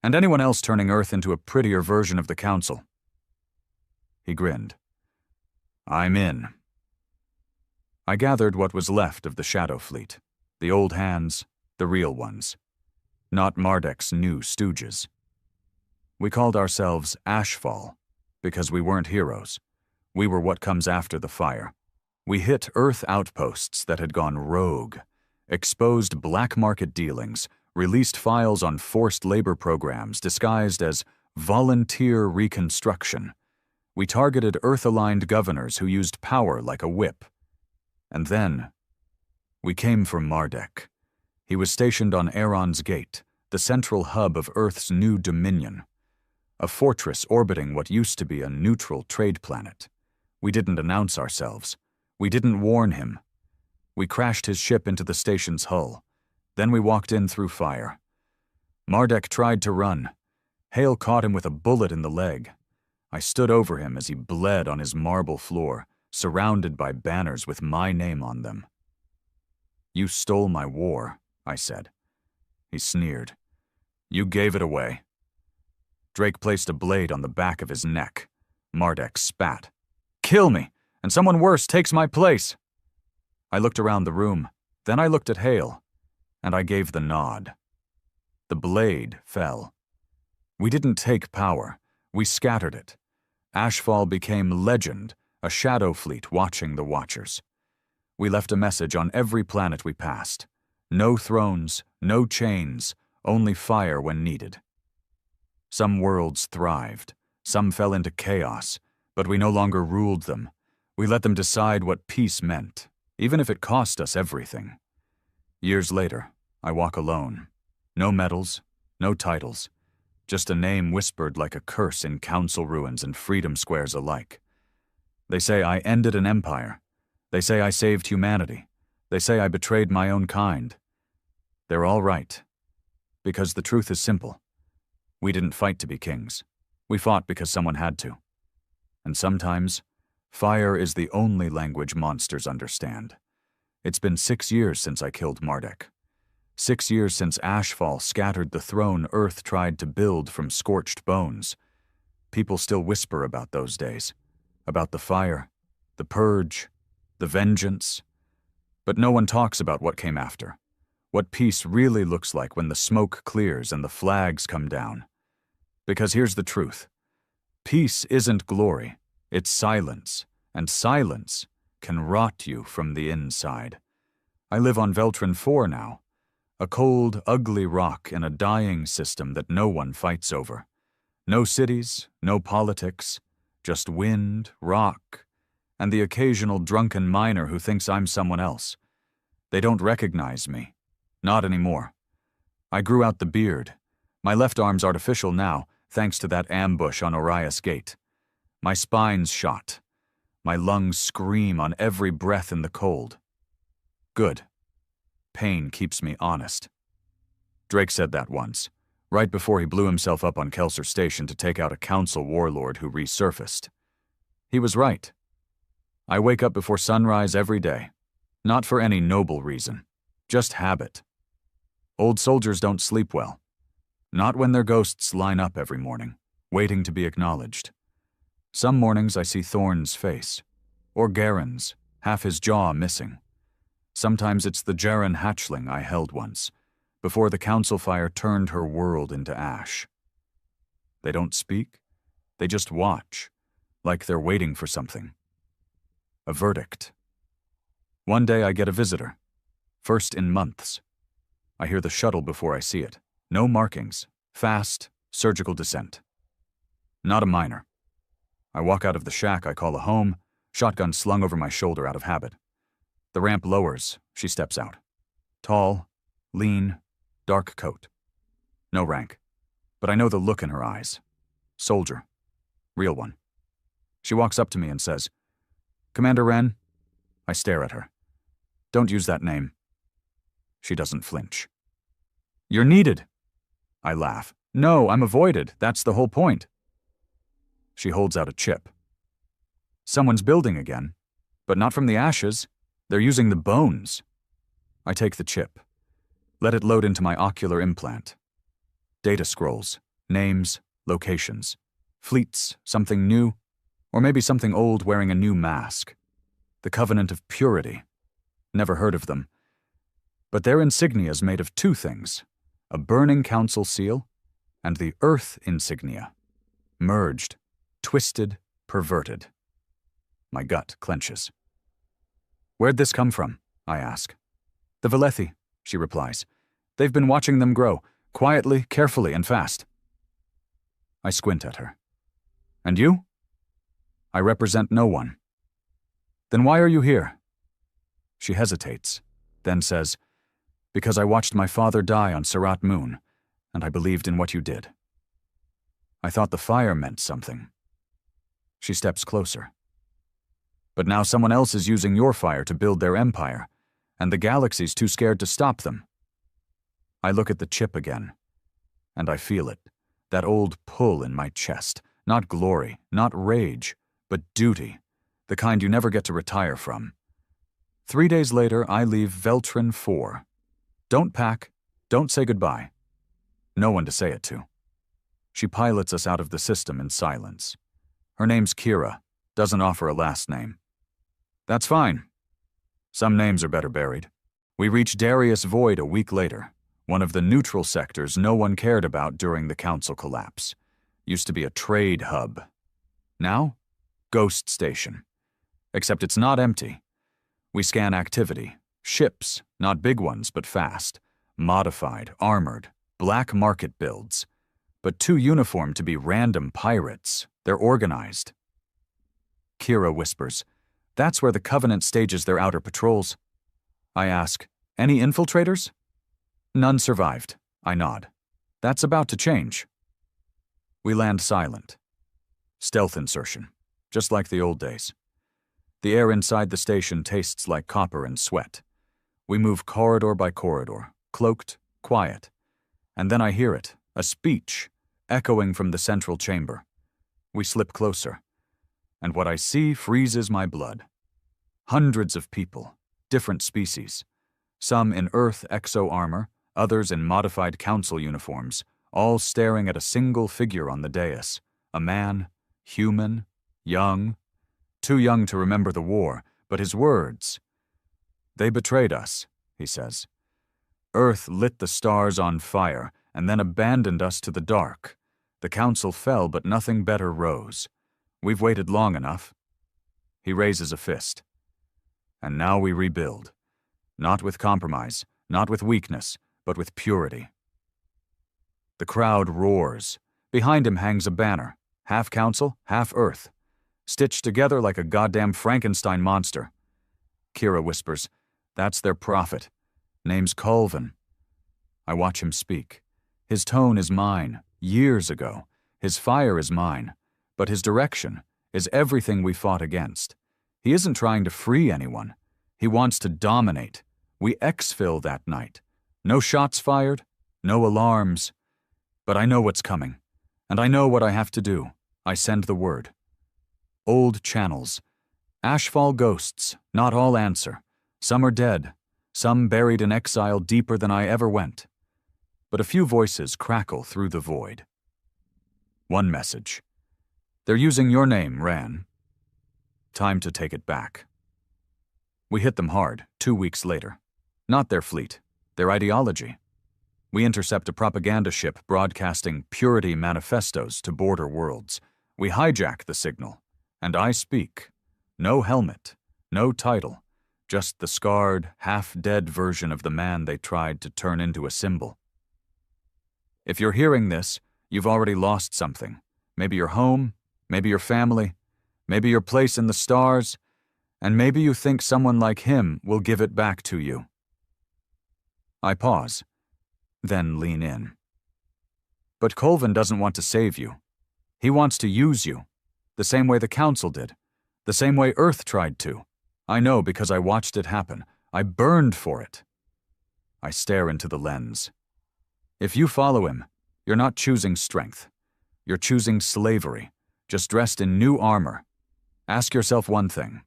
And anyone else turning Earth into a prettier version of the Council. He grinned. I'm in. I gathered what was left of the Shadow Fleet, the old hands, the real ones, not Mardek's new stooges. We called ourselves Ashfall, because we weren't heroes. We were what comes after the fire. We hit Earth outposts that had gone rogue, exposed black market dealings, released files on forced labor programs disguised as volunteer reconstruction. We targeted Earth-aligned governors who used power like a whip. And then, we came for Mardek. He was stationed on Aeron's Gate, the central hub of Earth's new dominion. A fortress orbiting what used to be a neutral trade planet. We didn't announce ourselves. We didn't warn him. We crashed his ship into the station's hull. Then we walked in through fire. Mardek tried to run. Hale caught him with a bullet in the leg. I stood over him as he bled on his marble floor, surrounded by banners with my name on them. You stole my war, I said. He sneered. You gave it away. Drake placed a blade on the back of his neck. Mardek spat. Kill me, and someone worse takes my place. I looked around the room. Then I looked at Hale, and I gave the nod. The blade fell. We didn't take power. We scattered it. Ashfall became legend, a shadow fleet watching the Watchers. We left a message on every planet we passed. No thrones, no chains, only fire when needed. Some worlds thrived. Some fell into chaos, but we no longer ruled them. We let them decide what peace meant, even if it cost us everything. Years later, I walk alone. No medals, no titles. Just a name whispered like a curse in council ruins and freedom squares alike. They say I ended an empire. They say I saved humanity. They say I betrayed my own kind. They're all right. Because the truth is simple. We didn't fight to be kings. We fought because someone had to. And sometimes, fire is the only language monsters understand. It's been 6 years since I killed Mardek. 6 years since Ashfall scattered the throne Earth tried to build from scorched bones. People still whisper about those days. About the fire, the purge, the vengeance. But no one talks about what came after. What peace really looks like when the smoke clears and the flags come down. Because here's the truth. Peace isn't glory, it's silence, and silence can rot you from the inside. I live on Veltrin 4 now, a cold, ugly rock in a dying system that no one fights over. No cities, no politics, just wind, rock, and the occasional drunken miner who thinks I'm someone else. They don't recognize me. Not anymore. I grew out the beard. My left arm's artificial now, thanks to that ambush on Orias Gate. My spine's shot. My lungs scream on every breath in the cold. Good. Pain keeps me honest. Drake said that once, right before he blew himself up on Kelser Station to take out a council warlord who resurfaced. He was right. I wake up before sunrise every day, not for any noble reason, just habit. Old soldiers don't sleep well. Not when their ghosts line up every morning, waiting to be acknowledged. Some mornings I see Thorn's face, or Garen's, half his jaw missing. Sometimes it's the Jaren hatchling I held once, before the council fire turned her world into ash. They don't speak, they just watch, like they're waiting for something. A verdict. One day I get a visitor, first in months. I hear the shuttle before I see it. No markings, fast, surgical descent. Not a miner. I walk out of the shack I call a home, shotgun slung over my shoulder out of habit. The ramp lowers, she steps out. Tall, lean, dark coat. No rank, but I know the look in her eyes. Soldier. Real one. She walks up to me and says, "Commander Wren?" I stare at her. "Don't use that name." She doesn't flinch. "You're needed." I laugh. "No, I'm avoided. That's the whole point." She holds out a chip. "Someone's building again, but not from the ashes. They're using the bones." I take the chip. Let it load into my ocular implant. Data scrolls, names, locations, fleets, something new, or maybe something old wearing a new mask. The Covenant of Purity. Never heard of them. But their insignia's made of two things, a burning council seal and the Earth insignia. Merged, twisted, perverted. My gut clenches. "Where'd this come from?" I ask. "The Velethi," she replies. "They've been watching them grow, quietly, carefully, and fast." I squint at her. "And you?" "I represent no one." "Then why are you here?" She hesitates, then says, "Because I watched my father die on Surat Moon, and I believed in what you did. I thought the fire meant something." She steps closer. "But now someone else is using your fire to build their empire, and the galaxy's too scared to stop them." I look at the chip again, and I feel it, that old pull in my chest. Not glory, not rage, but duty, the kind you never get to retire from. 3 days later, I leave Veltrin 4. Don't pack, don't say goodbye. No one to say it to. She pilots us out of the system in silence. Her name's Kira, doesn't offer a last name. That's fine. Some names are better buried. We reach Darius Void a week later, one of the neutral sectors no one cared about during the council collapse. Used to be a trade hub. Now, ghost station. Except it's not empty. We scan activity. Ships, not big ones, but fast. Modified, armored, black market builds. But too uniform to be random pirates. They're organized. Kira whispers, "That's where the Covenant stages their outer patrols." I ask, "Any infiltrators?" "None survived." I nod. "That's about to change." We land silent. Stealth insertion, just like the old days. The air inside the station tastes like copper and sweat. We move corridor by corridor, cloaked, quiet. And then I hear it, a speech, echoing from the central chamber. We slip closer. And what I see freezes my blood. Hundreds of people, different species. Some in Earth exo armor, others in modified council uniforms, all staring at a single figure on the dais. A man, human, young. Too young to remember the war, but his words. "They betrayed us," he says. "Earth lit the stars on fire and then abandoned us to the dark. The council fell, but nothing better rose. We've waited long enough." He raises a fist. "And now we rebuild. Not with compromise, not with weakness, but with purity." The crowd roars. Behind him hangs a banner, half council, half Earth, stitched together like a goddamn Frankenstein monster. Kira whispers, "That's their prophet. Name's Colvin." I watch him speak. His tone is mine, years ago. His fire is mine. But his direction is everything we fought against. He isn't trying to free anyone. He wants to dominate. We exfil that night. No shots fired, no alarms. But I know what's coming, and I know what I have to do. I send the word. Old channels. Ashfall ghosts, not all answer. Some are dead, some buried in exile deeper than I ever went. But a few voices crackle through the void. One message. "They're using your name, Ran." Time to take it back. We hit them hard, 2 weeks later. Not their fleet, their ideology. We intercept a propaganda ship broadcasting purity manifestos to border worlds. We hijack the signal, and I speak. No helmet, no title, just the scarred, half-dead version of the man they tried to turn into a symbol. If you're hearing this, you've already lost something. Maybe your home, maybe your family, maybe your place in the stars, and maybe you think someone like him will give it back to you. I pause, then lean in. But Colvin doesn't want to save you. He wants to use you, the same way the Council did, the same way Earth tried to. I know because I watched it happen. I burned for it. I stare into the lens. If you follow him, you're not choosing strength. You're choosing slavery, just dressed in new armor. Ask yourself one thing.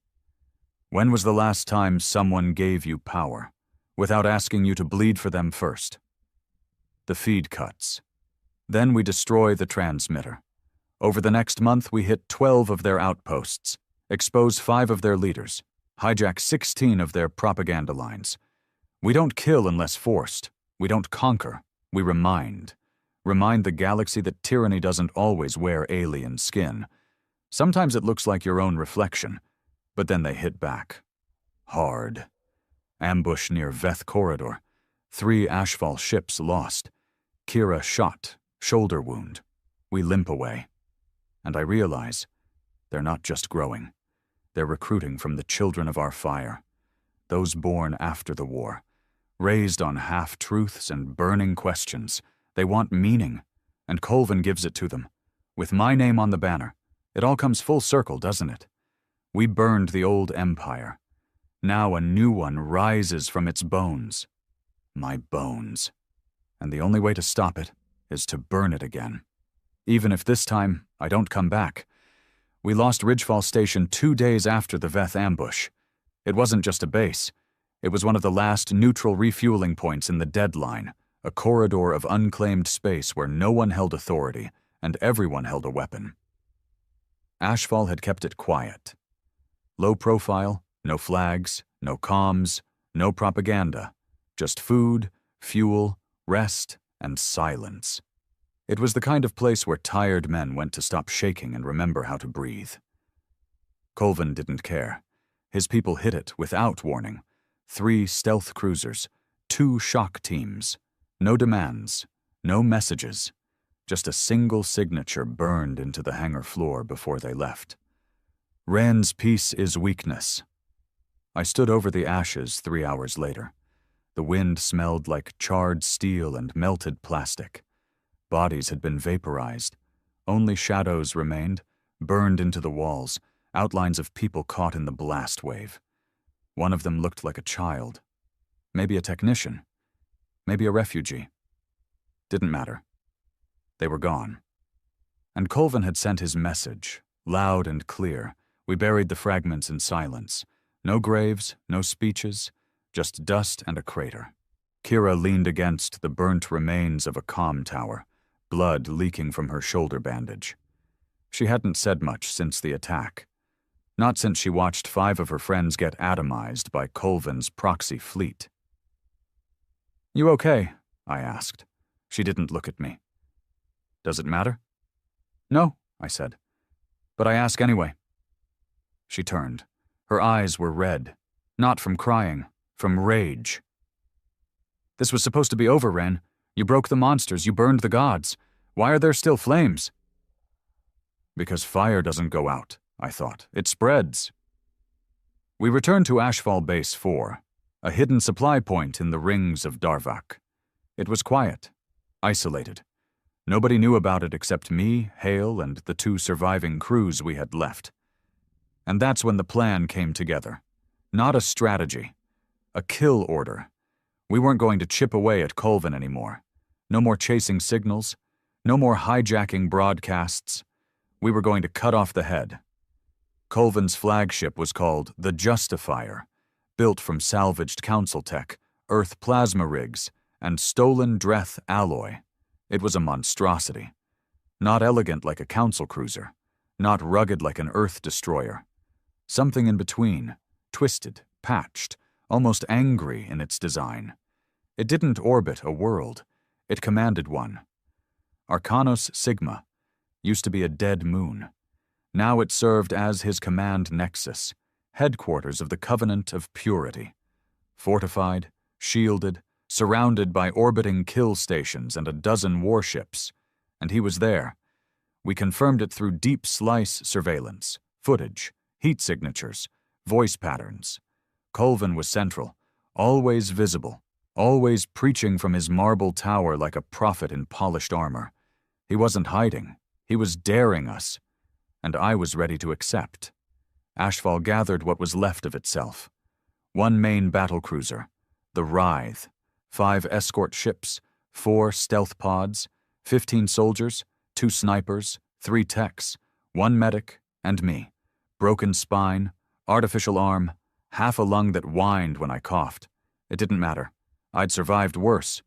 When was the last time someone gave you power, without asking you to bleed for them first? The feed cuts. Then we destroy the transmitter. Over the next month, we hit 12 of their outposts, expose 5 of their leaders, hijack 16 of their propaganda lines. We don't kill unless forced. We don't conquer. We remind. Remind the galaxy that tyranny doesn't always wear alien skin. Sometimes it looks like your own reflection, but then they hit back. Hard. Ambush near Veth Corridor. 3 Ashfall ships lost. Kira shot, shoulder wound. We limp away. And I realize they're not just growing. They're recruiting from the children of our fire, those born after the war, raised on half-truths and burning questions. They want meaning, and Colvin gives it to them. With my name on the banner, it all comes full circle, doesn't it? We burned the old empire. Now a new one rises from its bones. My bones. And the only way to stop it is to burn it again. Even if this time I don't come back. We lost Ridgefall Station 2 days after the Veth ambush. It wasn't just a base. It was one of the last neutral refueling points in the deadline, a corridor of unclaimed space where no one held authority and everyone held a weapon. Ashfall had kept it quiet. Low profile, no flags, no comms, no propaganda, just food, fuel, rest, and silence. It was the kind of place where tired men went to stop shaking and remember how to breathe. Colvin didn't care. His people hit it without warning. 3 stealth cruisers, 2 shock teams, no demands, no messages, just a single signature burned into the hangar floor before they left. Rand's peace is weakness. I stood over the ashes 3 hours later. The wind smelled like charred steel and melted plastic. Bodies had been vaporized. Only shadows remained, burned into the walls, outlines of people caught in the blast wave. One of them looked like a child. Maybe a technician. Maybe a refugee. Didn't matter. They were gone. And Colvin had sent his message, loud and clear. We buried the fragments in silence. No graves, no speeches, just dust and a crater. Kira leaned against the burnt remains of a comm tower, blood leaking from her shoulder bandage. She hadn't said much since the attack. Not since she watched 5 of her friends get atomized by Colvin's proxy fleet. "You okay?" I asked. She didn't look at me. "Does it matter?" "No," I said. "But I ask anyway." She turned. Her eyes were red, not from crying, from rage. "This was supposed to be over, Ren. You broke the monsters, you burned the gods. Why are there still flames?" Because fire doesn't go out, I thought. It spreads. We returned to Ashfall Base 4, a hidden supply point in the rings of Darvak. It was quiet, isolated. Nobody knew about it except me, Hale, and the 2 surviving crews we had left. And that's when the plan came together. Not a strategy. A kill order. We weren't going to chip away at Colvin anymore. No more chasing signals. No more hijacking broadcasts. We were going to cut off the head. Colvin's flagship was called the Justifier, built from salvaged council tech, Earth plasma rigs, and stolen Dreth alloy. It was a monstrosity. Not elegant like a council cruiser. Not rugged like an Earth destroyer. Something in between, twisted, patched, almost angry in its design. It didn't orbit a world. It commanded one. Arcanos Sigma used to be a dead moon. Now it served as his command nexus, headquarters of the Covenant of Purity. Fortified, shielded, surrounded by orbiting kill stations and a dozen warships. And he was there. We confirmed it through deep slice surveillance, footage, heat signatures, voice patterns. Colvin was central, always visible, always preaching from his marble tower like a prophet in polished armor. He wasn't hiding. He was daring us. And I was ready to accept. Ashfall gathered what was left of itself. 1 main battlecruiser, the Writhe, 5 escort ships, 4 stealth pods, 15 soldiers, 2 snipers, 3 techs, 1 medic, and me. Broken spine, artificial arm, half a lung that whined when I coughed. It didn't matter. I'd survived worse.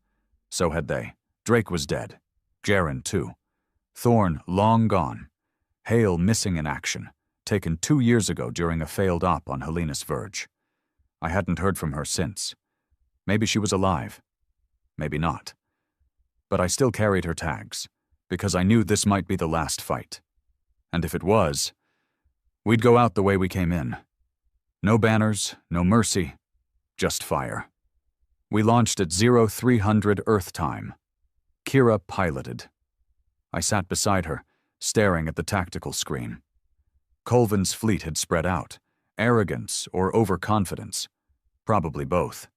So had they. Drake was dead. Jaren, too. Thorn long gone. Hale missing in action, taken 2 years ago during a failed op on Helena's Verge. I hadn't heard from her since. Maybe she was alive. Maybe not. But I still carried her tags, because I knew this might be the last fight. And if it was, we'd go out the way we came in. No banners, no mercy, just fire. We launched at 0300 Earth time. Kira piloted. I sat beside her, staring at the tactical screen. Colvin's fleet had spread out. Arrogance or overconfidence. Probably both.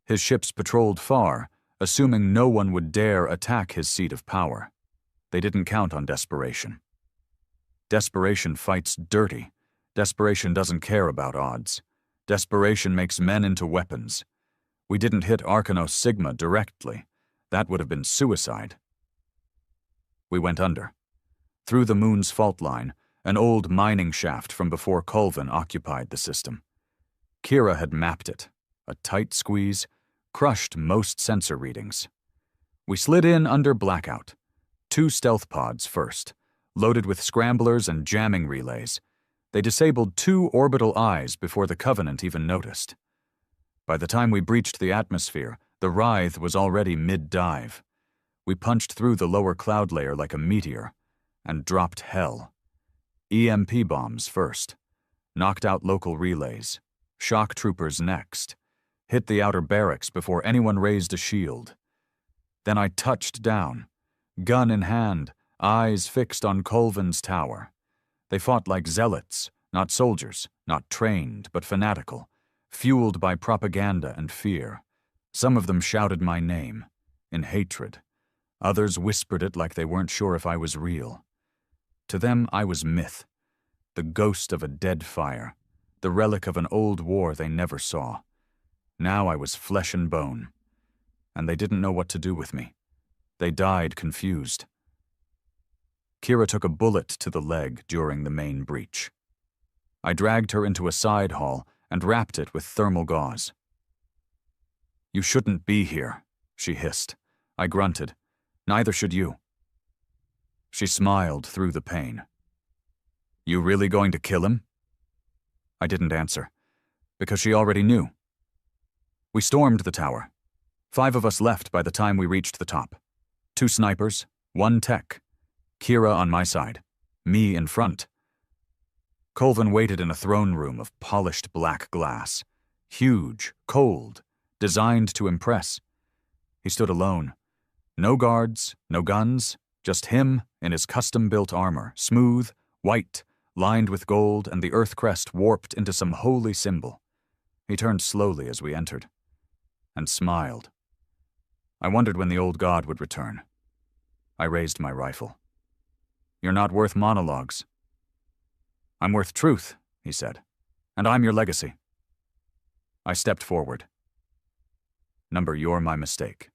His ships patrolled far, assuming no one would dare attack his seat of power. They didn't count on desperation. Desperation fights dirty. Desperation doesn't care about odds. Desperation makes men into weapons. We didn't hit Arcanos Sigma directly. That would have been suicide. We went under. Through the moon's fault line, an old mining shaft from before Colvin occupied the system. Kira had mapped it. A tight squeeze, crushed most sensor readings. We slid in under blackout. 2 stealth pods first, loaded with scramblers and jamming relays. They disabled 2 orbital eyes before the Covenant even noticed. By the time we breached the atmosphere, The writhe was already mid-dive. We punched through the lower cloud layer like a meteor, and dropped hell. EMP bombs first, knocked out local relays, shock troopers next, hit the outer barracks before anyone raised a shield. Then I touched down, gun in hand, eyes fixed on Colvin's tower. They fought like zealots, not soldiers, not trained, but fanatical, fueled by propaganda and fear. Some of them shouted my name, in hatred. Others whispered it like they weren't sure if I was real. To them, I was myth, the ghost of a dead fire, the relic of an old war they never saw. Now I was flesh and bone, and they didn't know what to do with me. They died confused. Kira took a bullet to the leg during the main breach. I dragged her into a side hall and wrapped it with thermal gauze. "You shouldn't be here," she hissed. I grunted. "Neither should you." She smiled through the pain. "You really going to kill him?" I didn't answer, because she already knew. We stormed the tower. 5 of us left by the time we reached the top. 2 snipers, 1 tech. Kira on my side, me in front. Colvin waited in a throne room of polished black glass. Huge, cold, designed to impress. He stood alone. No guards, no guns, just him in his custom-built armor, smooth, white, lined with gold, and the earth crest warped into some holy symbol. He turned slowly as we entered, and smiled. I wondered when the old god would return. I raised my rifle. "You're not worth monologues." "I'm worth truth," he said, "and I'm your legacy." I stepped forward. "Number, you're my mistake."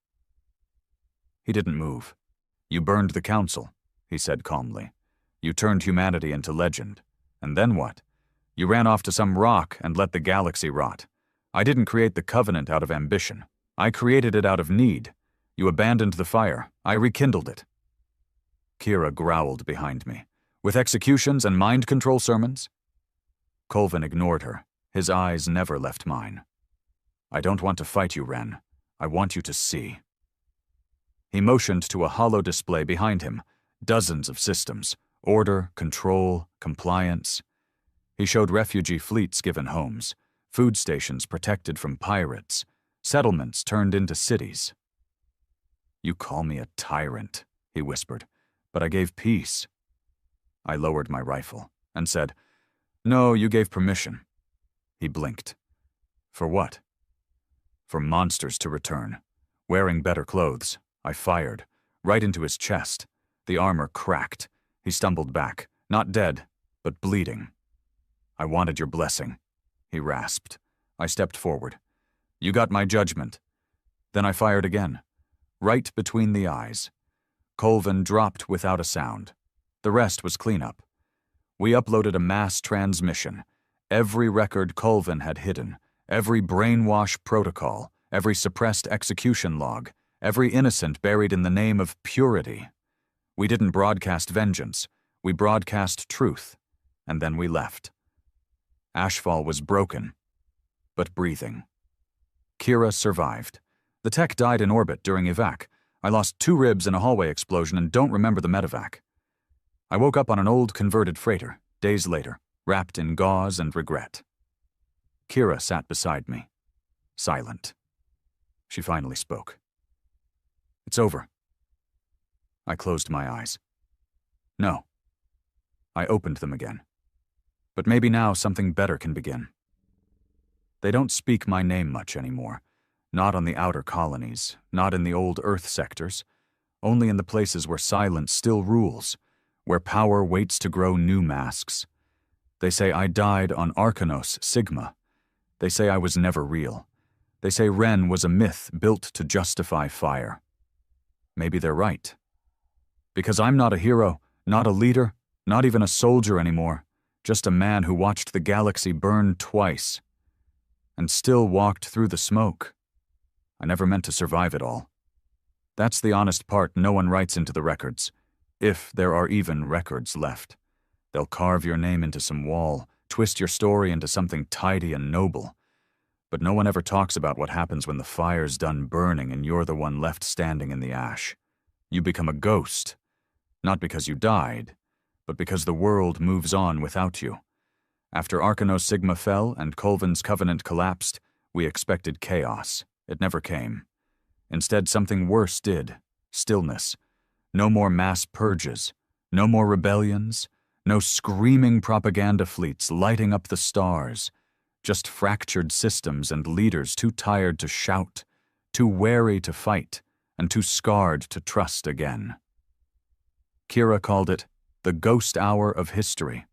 He didn't move. "You burned the council," he said calmly. "You turned humanity into legend. And then what? You ran off to some rock and let the galaxy rot. I didn't create the Covenant out of ambition. I created it out of need. You abandoned the fire. I rekindled it." Kira growled behind me. "With executions and mind control sermons?" Colvin ignored her. His eyes never left mine. "I don't want to fight you, Ren. I want you to see." He motioned to a holo display behind him. Dozens of systems. Order, control, compliance. He showed refugee fleets given homes, food stations protected from pirates, settlements turned into cities. "You call me a tyrant," he whispered, "but I gave peace." I lowered my rifle and said, "No, you gave permission." He blinked. "For what?" "For monsters to return. Wearing better clothes." I fired, right into his chest. The armor cracked. He stumbled back, not dead, but bleeding. "I wanted your blessing," he rasped. I stepped forward. "You got my judgment." Then I fired again, right between the eyes. Colvin dropped without a sound. The rest was cleanup. We uploaded a mass transmission. Every record Colvin had hidden, every brainwash protocol, every suppressed execution log, every innocent buried in the name of purity. We didn't broadcast vengeance. We broadcast truth. And then we left. Ashfall was broken, but breathing. Kira survived. The tech died in orbit during evac. I lost 2 ribs in a hallway explosion and don't remember the medevac. I woke up on an old converted freighter, days later, wrapped in gauze and regret. Kira sat beside me, silent. She finally spoke. "It's over." I closed my eyes. "No." I opened them again. "But maybe now something better can begin." They don't speak my name much anymore. Not on the outer colonies, not in the old Earth sectors, only in the places where silence still rules, where power waits to grow new masks. They say I died on Arcanos Sigma. They say I was never real. They say Ren was a myth built to justify fire. Maybe they're right. Because I'm not a hero, not a leader, not even a soldier anymore, just a man who watched the galaxy burn twice, and still walked through the smoke. I never meant to survive it all. That's the honest part no one writes into the records, if there are even records left. They'll carve your name into some wall, twist your story into something tidy and noble. But no one ever talks about what happens when the fire's done burning and you're the one left standing in the ash. You become a ghost, not because you died, but because the world moves on without you. After Arcanos Sigma fell and Colvin's covenant collapsed, we expected chaos. It never came. Instead, something worse did. Stillness. No more mass purges. No more rebellions. No screaming propaganda fleets lighting up the stars. Just fractured systems and leaders too tired to shout, too wary to fight, and too scarred to trust again. Kira called it the ghost hour of history.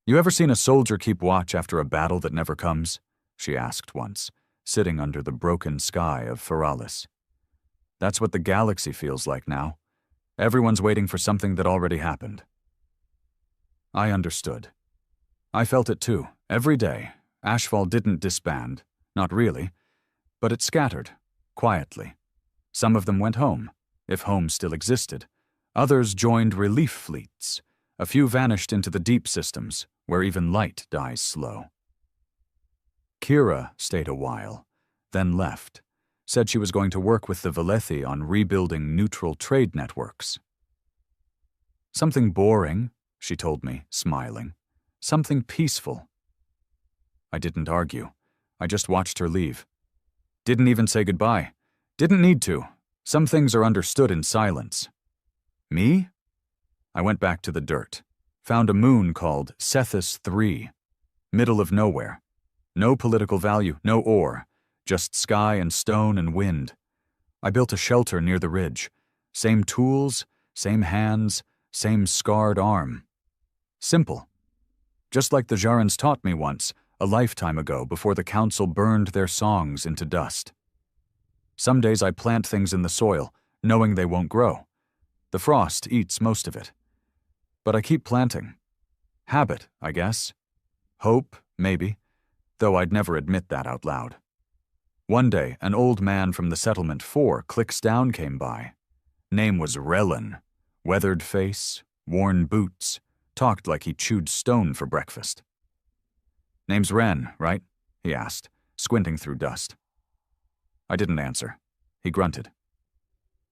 "You ever seen a soldier keep watch after a battle that never comes?" she asked once, sitting under the broken sky of Feralis. "That's what the galaxy feels like now. Everyone's waiting for something that already happened." I understood. I felt it too, every day. Ashfall didn't disband, not really, but it scattered, quietly. Some of them went home, if home still existed. Others joined relief fleets. A few vanished into the deep systems, where even light dies slow. Kira stayed a while, then left, said she was going to work with the Velethi on rebuilding neutral trade networks. "Something boring," she told me, smiling. "Something peaceful." I didn't argue. I just watched her leave. Didn't even say goodbye. Didn't need to. Some things are understood in silence. Me? I went back to the dirt. Found a moon called Cethus III. Middle of nowhere. No political value, no ore. Just sky and stone and wind. I built a shelter near the ridge. Same tools, same hands, same scarred arm. Simple. Just like the Jarans taught me once, a lifetime ago, before the council burned their songs into dust. Some days I plant things in the soil, knowing they won't grow. The frost eats most of it. But I keep planting. Habit, I guess. Hope, maybe, though I'd never admit that out loud. One day, an old man from the settlement 4 clicks down came by. Name was Relin. Weathered face, worn boots, talked like he chewed stone for breakfast. "Name's Ren, right?" he asked, squinting through dust. I didn't answer. He grunted.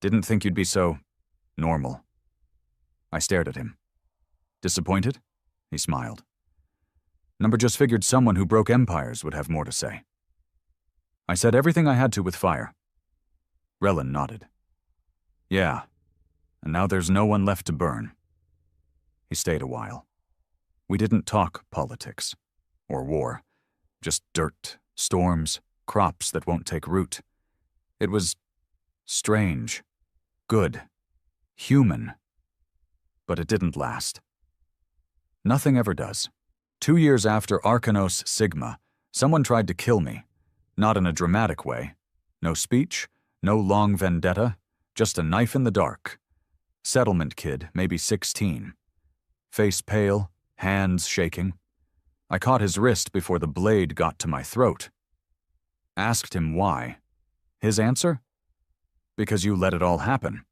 "Didn't think you'd be so normal." I stared at him. "Disappointed?" He smiled. "Number just figured someone who broke empires would have more to say." I said everything I had to with fire. Relin nodded. "Yeah, and now there's no one left to burn." He stayed a while. We didn't talk politics or war, just dirt, storms, crops that won't take root. It was strange, good, human, but it didn't last. Nothing ever does. 2 years after Arcanos Sigma, someone tried to kill me. Not in a dramatic way. No speech, no long vendetta, just a knife in the dark. Settlement kid, maybe 16. Face pale, hands shaking. I caught his wrist before the blade got to my throat. Asked him why. His answer? "Because you let it all happen."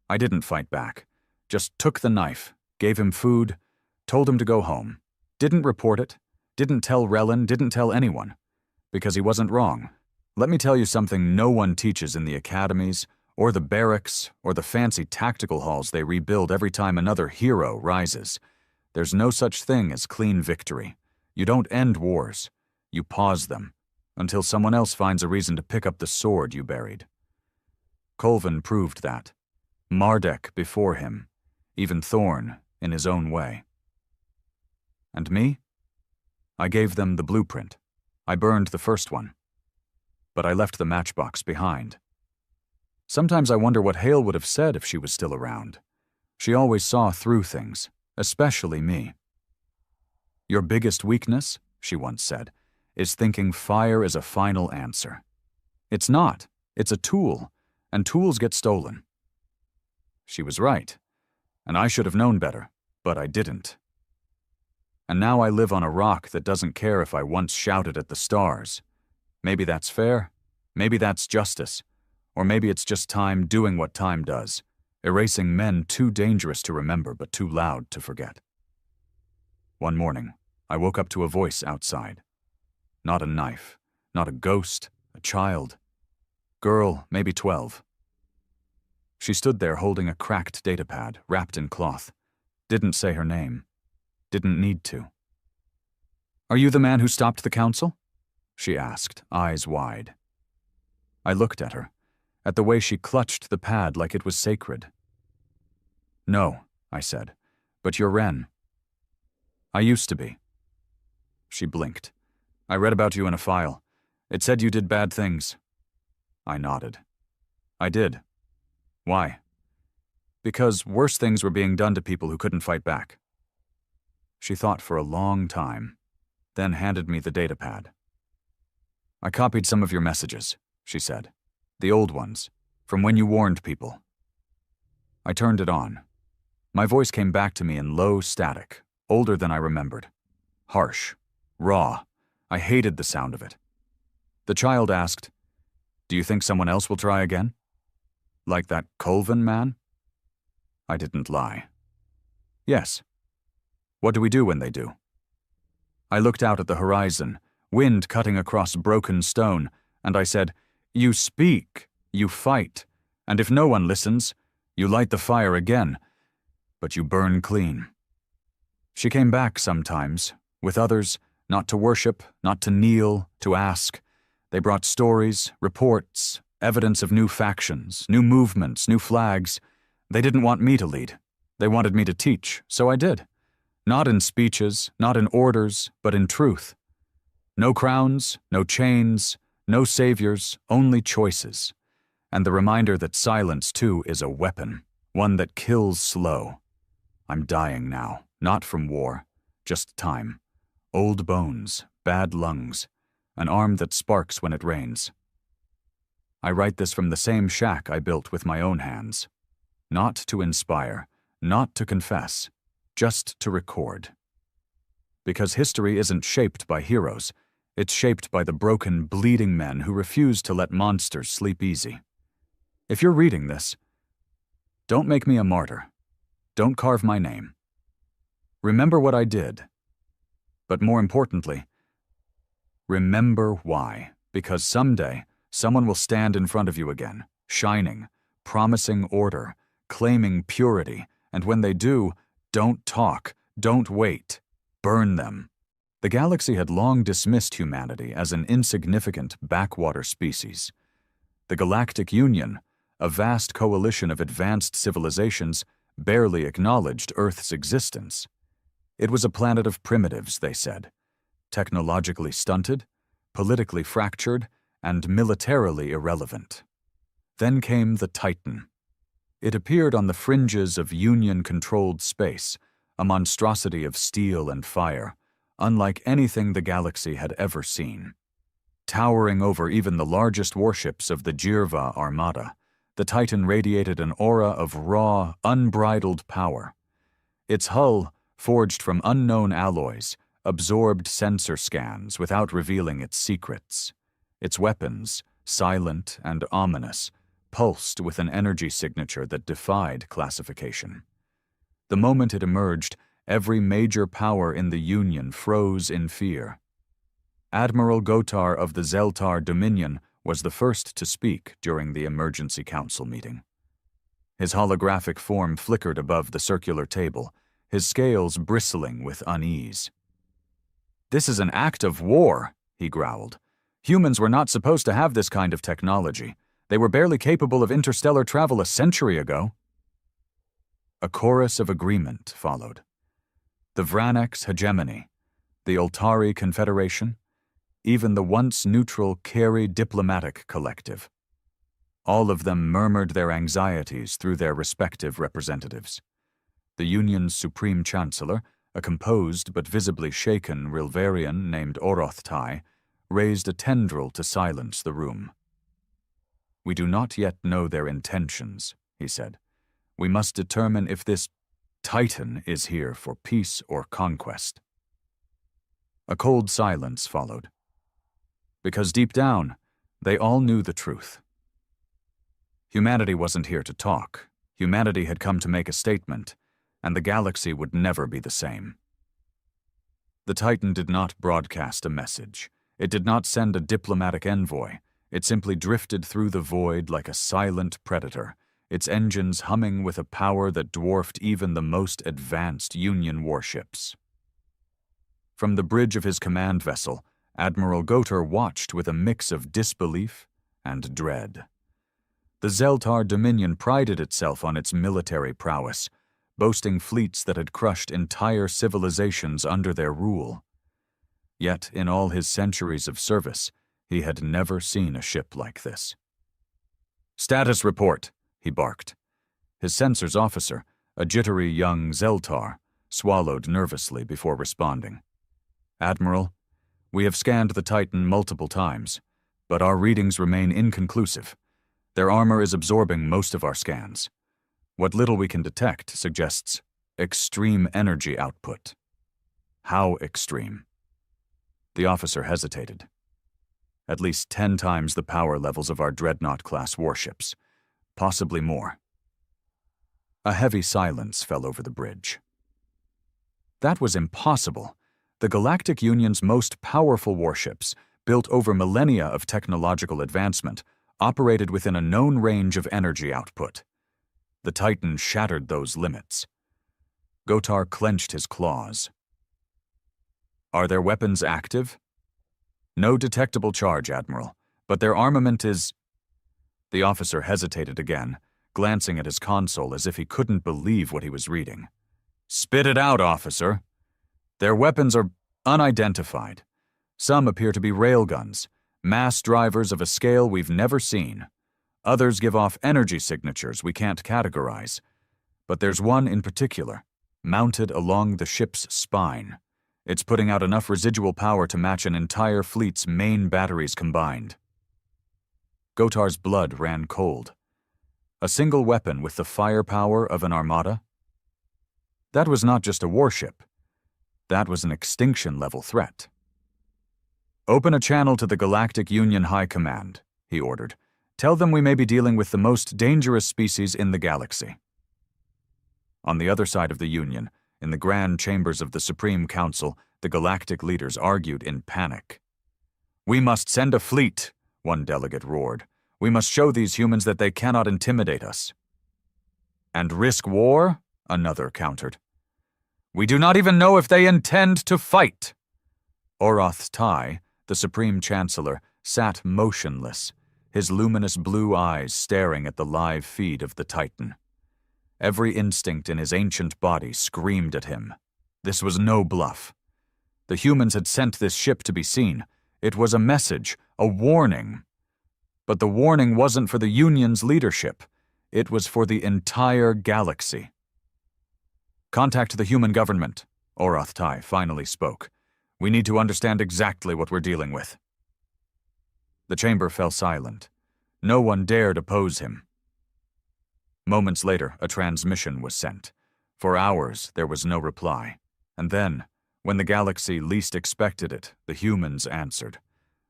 I didn't fight back. Just took the knife, gave him food, told him to go home. Didn't report it, didn't tell Relin, didn't tell anyone. Because he wasn't wrong. Let me tell you something no one teaches in the academies, or the barracks, or the fancy tactical halls they rebuild every time another hero rises. There's no such thing as clean victory. You don't end wars. You pause them, until someone else finds a reason to pick up the sword you buried. Colvin proved that. Mardek before him, even Thorn in his own way. And me? I gave them the blueprint. I burned the first one. But I left the matchbox behind. Sometimes I wonder what Hale would have said if she was still around. She always saw through things, especially me. "Your biggest weakness," she once said, "is thinking fire is a final answer. It's not. It's a tool, and tools get stolen." She was right, and I should have known better, but I didn't. And now I live on a rock that doesn't care if I once shouted at the stars. Maybe that's fair, maybe that's justice, or maybe it's just time doing what time does, erasing men too dangerous to remember but too loud to forget. One morning, I woke up to a voice outside. not a knife, not a ghost, a child. Girl, maybe 12. She stood there holding a cracked datapad, wrapped in cloth. Didn't say her name. Didn't need to. "Are you the man who stopped the council?" she asked, eyes wide. I looked at her, at the way she clutched the pad like it was sacred. "No," I said, "but you're Ren." "I used to be." She blinked. "I read about you in a file. It said you did bad things." I nodded. "I did. Why?" "Because worse things were being done to people who couldn't fight back." She thought for a long time, then handed me the datapad. "I copied some of your messages," she said. "The old ones, from when you warned people." I turned it on. My voice came back to me in low static, older than I remembered. Harsh, raw. I hated the sound of it. The child asked, "Do you think someone else will try again? Like that Colvin man?" I didn't lie. "Yes." "What do we do when they do?" I looked out at the horizon, wind cutting across broken stone, and I said, "You speak, you fight, and if no one listens, you light the fire again, but you burn clean." She came back sometimes, with others, not to worship, not to kneel, to ask. They brought stories, reports, evidence of new factions, new movements, new flags. They didn't want me to lead. They wanted me to teach, so I did. Not in speeches, not in orders, but in truth. No crowns, no chains, no saviors, only choices. And the reminder that silence, too, is a weapon, one that kills slow. I'm dying now, not from war, just time. Old bones, bad lungs, an arm that sparks when it rains. I write this from the same shack I built with my own hands. Not to inspire, not to confess, just to record. Because history isn't shaped by heroes, it's shaped by the broken, bleeding men who refuse to let monsters sleep easy. If you're reading this, don't make me a martyr. Don't carve my name. Remember what I did. But more importantly, remember why, because someday someone will stand in front of you again, shining, promising order, claiming purity, and when they do, don't talk, don't wait, burn them. The galaxy had long dismissed humanity as an insignificant backwater species. The Galactic Union, a vast coalition of advanced civilizations, barely acknowledged Earth's existence. It was a planet of primitives, they said, technologically stunted, politically fractured, and militarily irrelevant. Then came the Titan. It appeared on the fringes of Union-controlled space, a monstrosity of steel and fire, unlike anything the galaxy had ever seen. Towering over even the largest warships of the Jirva Armada, the Titan radiated an aura of raw, unbridled power. Its hull, forged from unknown alloys, absorbed sensor scans without revealing its secrets. Its weapons, silent and ominous, pulsed with an energy signature that defied classification. The moment it emerged, every major power in the Union froze in fear. Admiral Gotar of the Zeltar Dominion was the first to speak during the emergency council meeting. His holographic form flickered above the circular table, his scales bristling with unease. "This is an act of war," he growled. "Humans were not supposed to have this kind of technology. They were barely capable of interstellar travel a century ago." A chorus of agreement followed. The Vranex hegemony, the Ultari Confederation, even the once neutral Carey Diplomatic Collective. All of them murmured their anxieties through their respective representatives. The Union's Supreme Chancellor, a composed but visibly shaken Rilvarian named Orothtai, raised a tendril to silence the room. "We do not yet know their intentions," he said. "We must determine if this Titan is here for peace or conquest." A cold silence followed. Because deep down, they all knew the truth. Humanity wasn't here to talk. Humanity had come to make a statement, and the galaxy would never be the same. The Titan did not broadcast a message. It did not send a diplomatic envoy. It simply drifted through the void like a silent predator, its engines humming with a power that dwarfed even the most advanced Union warships. From the bridge of his command vessel, Admiral Gotar watched with a mix of disbelief and dread. The Zeltar Dominion prided itself on its military prowess, boasting fleets that had crushed entire civilizations under their rule. Yet, in all his centuries of service, he had never seen a ship like this. "Status report," he barked. His sensors officer, a jittery young Zeltar, swallowed nervously before responding. "Admiral, we have scanned the Titan multiple times, but our readings remain inconclusive. Their armor is absorbing most of our scans. What little we can detect suggests extreme energy output." "How extreme?" The officer hesitated. "At least 10 times the power levels of our Dreadnought-class warships, possibly more." A heavy silence fell over the bridge. That was impossible. The Galactic Union's most powerful warships, built over millennia of technological advancement, operated within a known range of energy output. The Titan shattered those limits. Gotar clenched his claws. "Are their weapons active?" "No detectable charge, Admiral, but their armament is—" The officer hesitated again, glancing at his console as if he couldn't believe what he was reading. "Spit it out, officer." "Their weapons are unidentified. Some appear to be railguns, mass drivers of a scale we've never seen. Others give off energy signatures we can't categorize. But there's one in particular, mounted along the ship's spine. It's putting out enough residual power to match an entire fleet's main batteries combined." Gotar's blood ran cold. A single weapon with the firepower of an armada? That was not just a warship. That was an extinction-level threat. "Open a channel to the Galactic Union High Command," he ordered. "Tell them we may be dealing with the most dangerous species in the galaxy." On the other side of the Union, in the grand chambers of the Supreme Council, the galactic leaders argued in panic. "We must send a fleet," one delegate roared. "We must show these humans that they cannot intimidate us." "And risk war?" another countered. "We do not even know if they intend to fight." Oroth Tai, the Supreme Chancellor, sat motionless, his luminous blue eyes staring at the live feed of the Titan. Every instinct in his ancient body screamed at him. This was no bluff. The humans had sent this ship to be seen. It was a message, a warning. But the warning wasn't for the Union's leadership. It was for the entire galaxy. "Contact the human government," Oroth Tai finally spoke. "We need to understand exactly what we're dealing with." The chamber fell silent. No one dared oppose him. Moments later, a transmission was sent. For hours, there was no reply. And then, when the galaxy least expected it, the humans answered.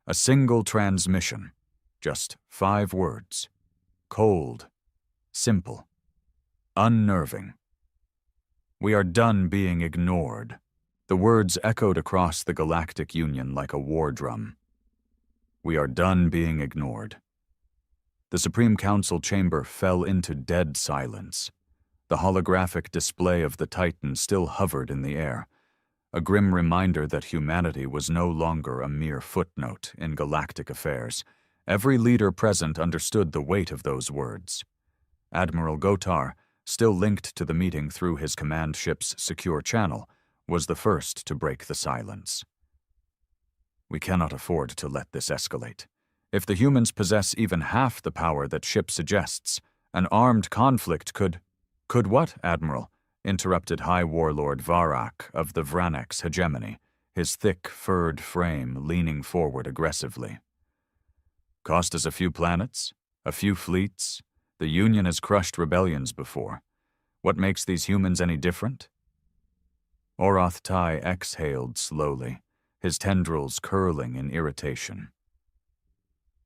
A single transmission. Just 5 words. Cold. Simple. Unnerving. "We are done being ignored." The words echoed across the Galactic Union like a war drum. "We are done being ignored." The Supreme Council chamber fell into dead silence. The holographic display of the Titan still hovered in the air, a grim reminder that humanity was no longer a mere footnote in galactic affairs. Every leader present understood the weight of those words. Admiral Gotar, still linked to the meeting through his command ship's secure channel, was the first to break the silence. "We cannot afford to let this escalate. If the humans possess even half the power that ship suggests, an armed conflict could—" "Could what, Admiral?" interrupted High Warlord Varak of the Vranex hegemony, his thick, furred frame leaning forward aggressively. "Cost us a few planets, a few fleets. The Union has crushed rebellions before. What makes these humans any different?" Oroth Tai exhaled slowly, his tendrils curling in irritation.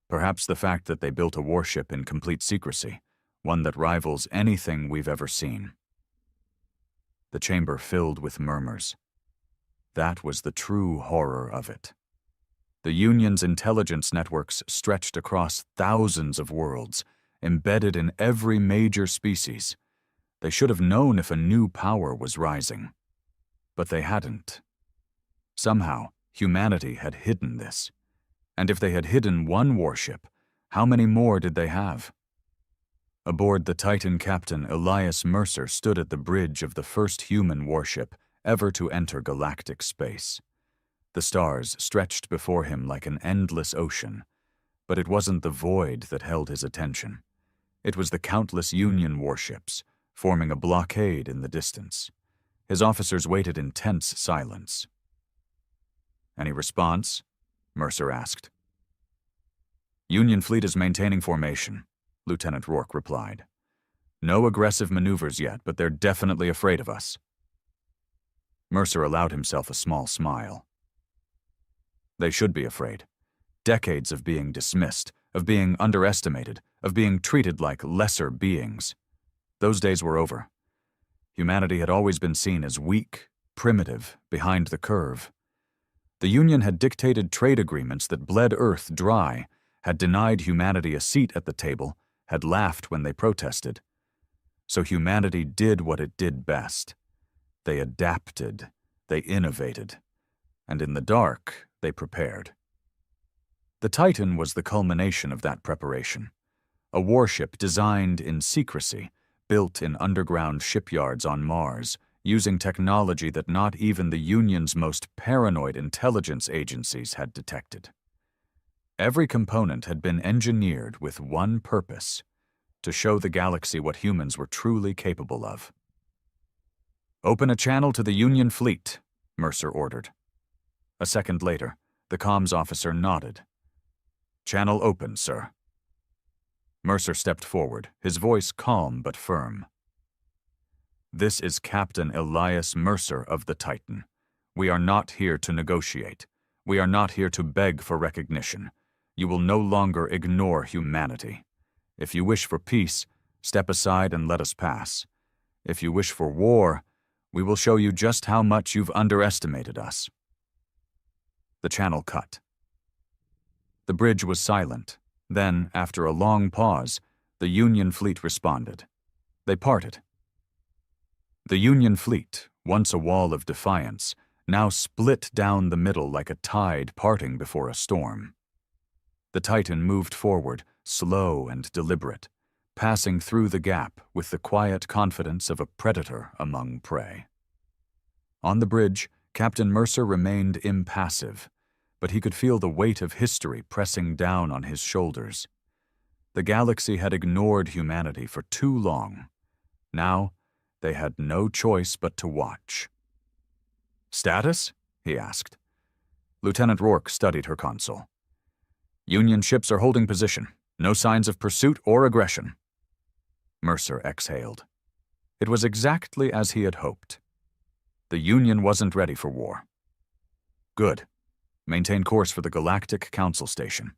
"Perhaps the fact that they built a warship in complete secrecy, one that rivals anything we've ever seen." The chamber filled with murmurs. That was the true horror of it. The Union's intelligence networks stretched across thousands of worlds, embedded in every major species. They should have known if a new power was rising. But they hadn't. Somehow, humanity had hidden this. And if they had hidden one warship, how many more did they have? Aboard the Titan captain, Elias Mercer stood at the bridge of the first human warship ever to enter galactic space. The stars stretched before him like an endless ocean, but it wasn't the void that held his attention. It was the countless Union warships, forming a blockade in the distance. His officers waited in tense silence. "Any response?" Mercer asked. "Union fleet is maintaining formation," Lieutenant Rourke replied. "No aggressive maneuvers yet, but they're definitely afraid of us." Mercer allowed himself a small smile. They should be afraid. Decades of being dismissed, of being underestimated, of being treated like lesser beings. Those days were over. Humanity had always been seen as weak, primitive, behind the curve. The Union had dictated trade agreements that bled Earth dry, had denied humanity a seat at the table, had laughed when they protested. So humanity did what it did best. They adapted, they innovated, and in the dark, they prepared. The Titan was the culmination of that preparation. A warship designed in secrecy, built in underground shipyards on Mars, using technology that not even the Union's most paranoid intelligence agencies had detected. Every component had been engineered with one purpose: to show the galaxy what humans were truly capable of. "Open a channel to the Union fleet," Mercer ordered. A second later, the comms officer nodded. "Channel open, sir." Mercer stepped forward, his voice calm but firm. "This is Captain Elias Mercer of the Titan. We are not here to negotiate. We are not here to beg for recognition. You will no longer ignore humanity. If you wish for peace, step aside and let us pass. If you wish for war, we will show you just how much you've underestimated us." The channel cut. The bridge was silent. Then, after a long pause, the Union fleet responded. They parted. The Union fleet, once a wall of defiance, now split down the middle like a tide parting before a storm. The Titan moved forward, slow and deliberate, passing through the gap with the quiet confidence of a predator among prey. On the bridge, Captain Mercer remained impassive, but he could feel the weight of history pressing down on his shoulders. The galaxy had ignored humanity for too long. Now, they had no choice but to watch. "Status?" he asked. Lieutenant Rourke studied her console. "Union ships are holding position. No signs of pursuit or aggression." Mercer exhaled. It was exactly as he had hoped. The Union wasn't ready for war. "Good. Maintain course for the Galactic Council Station."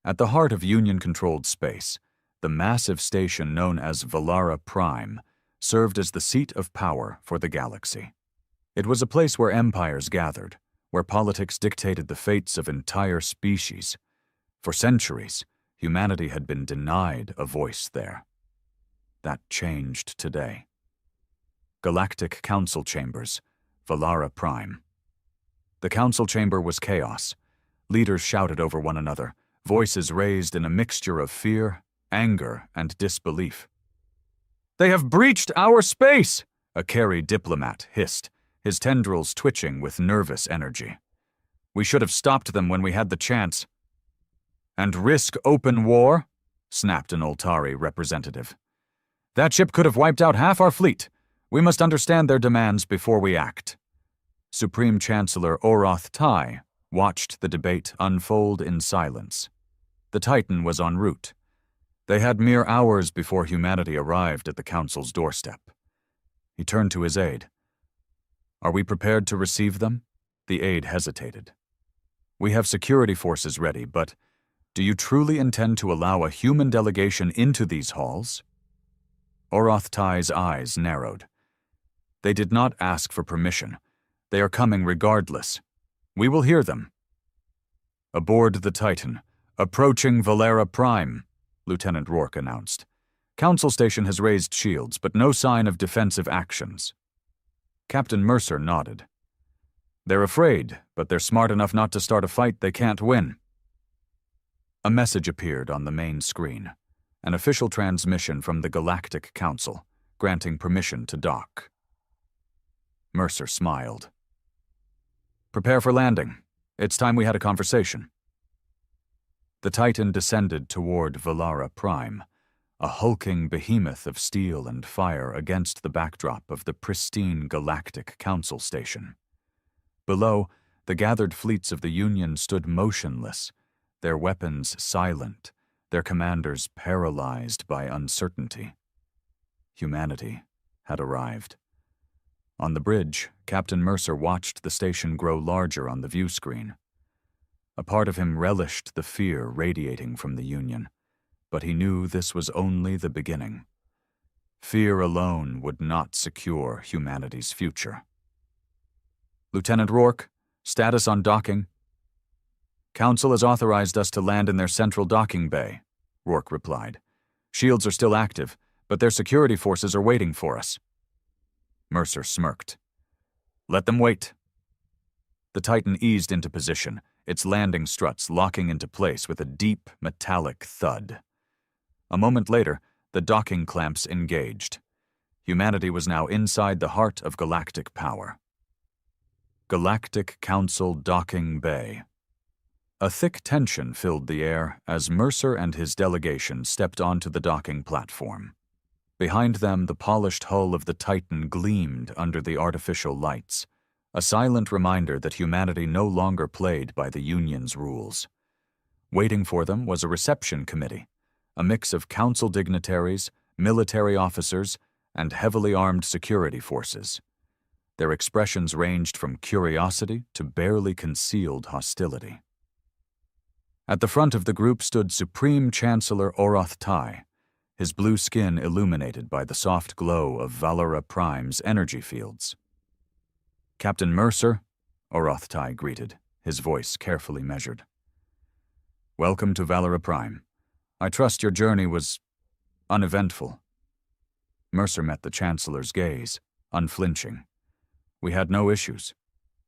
At the heart of Union-controlled space, the massive station known as Valara Prime served as the seat of power for the galaxy. It was a place where empires gathered, where politics dictated the fates of entire species. For centuries, humanity had been denied a voice there. That changed today. Galactic Council Chambers, Valara Prime. The council chamber was chaos. Leaders shouted over one another, voices raised in a mixture of fear, anger, and disbelief. "They have breached our space!" a Carey diplomat hissed, his tendrils twitching with nervous energy. "We should have stopped them when we had the chance." "And risk open war?" snapped an Oltari representative. "That ship could have wiped out half our fleet. We must understand their demands before we act." Supreme Chancellor Oroth Tai watched the debate unfold in silence. The Titan was en route. They had mere hours before humanity arrived at the Council's doorstep. He turned to his aide. "Are we prepared to receive them?" The aide hesitated. "We have security forces ready, but do you truly intend to allow a human delegation into these halls?" Oroth Tai's eyes narrowed. "They did not ask for permission. They are coming regardless. We will hear them." "Aboard the Titan. Approaching Valera Prime," Lieutenant Rourke announced. "Council Station has raised shields, but no sign of defensive actions." Captain Mercer nodded. "They're afraid, but they're smart enough not to start a fight they can't win." A message appeared on the main screen, an official transmission from the Galactic Council, granting permission to dock. Mercer smiled. "Prepare for landing. It's time we had a conversation." The Titan descended toward Valera Prime, a hulking behemoth of steel and fire against the backdrop of the pristine Galactic Council Station. Below, the gathered fleets of the Union stood motionless, their weapons silent, their commanders paralyzed by uncertainty. Humanity had arrived. On the bridge, Captain Mercer watched the station grow larger on the view screen. A part of him relished the fear radiating from the Union, but he knew this was only the beginning. Fear alone would not secure humanity's future. "Lieutenant Rourke, status on docking." "Council has authorized us to land in their central docking bay," Rourke replied. "Shields are still active, but their security forces are waiting for us." Mercer smirked. "Let them wait." The Titan eased into position, its landing struts locking into place with a deep, metallic thud. A moment later, the docking clamps engaged. Humanity was now inside the heart of galactic power. Galactic Council Docking Bay. A thick tension filled the air as Mercer and his delegation stepped onto the docking platform. Behind them, the polished hull of the Titan gleamed under the artificial lights, a silent reminder that humanity no longer played by the Union's rules. Waiting for them was a reception committee, a mix of council dignitaries, military officers, and heavily armed security forces. Their expressions ranged from curiosity to barely concealed hostility. At the front of the group stood Supreme Chancellor Oroth Tai, his blue skin illuminated by the soft glow of Valera Prime's energy fields. "Captain Mercer," Oroth Tai greeted, his voice carefully measured. "Welcome to Valera Prime. I trust your journey was uneventful." Mercer met the Chancellor's gaze, unflinching. "We had no issues.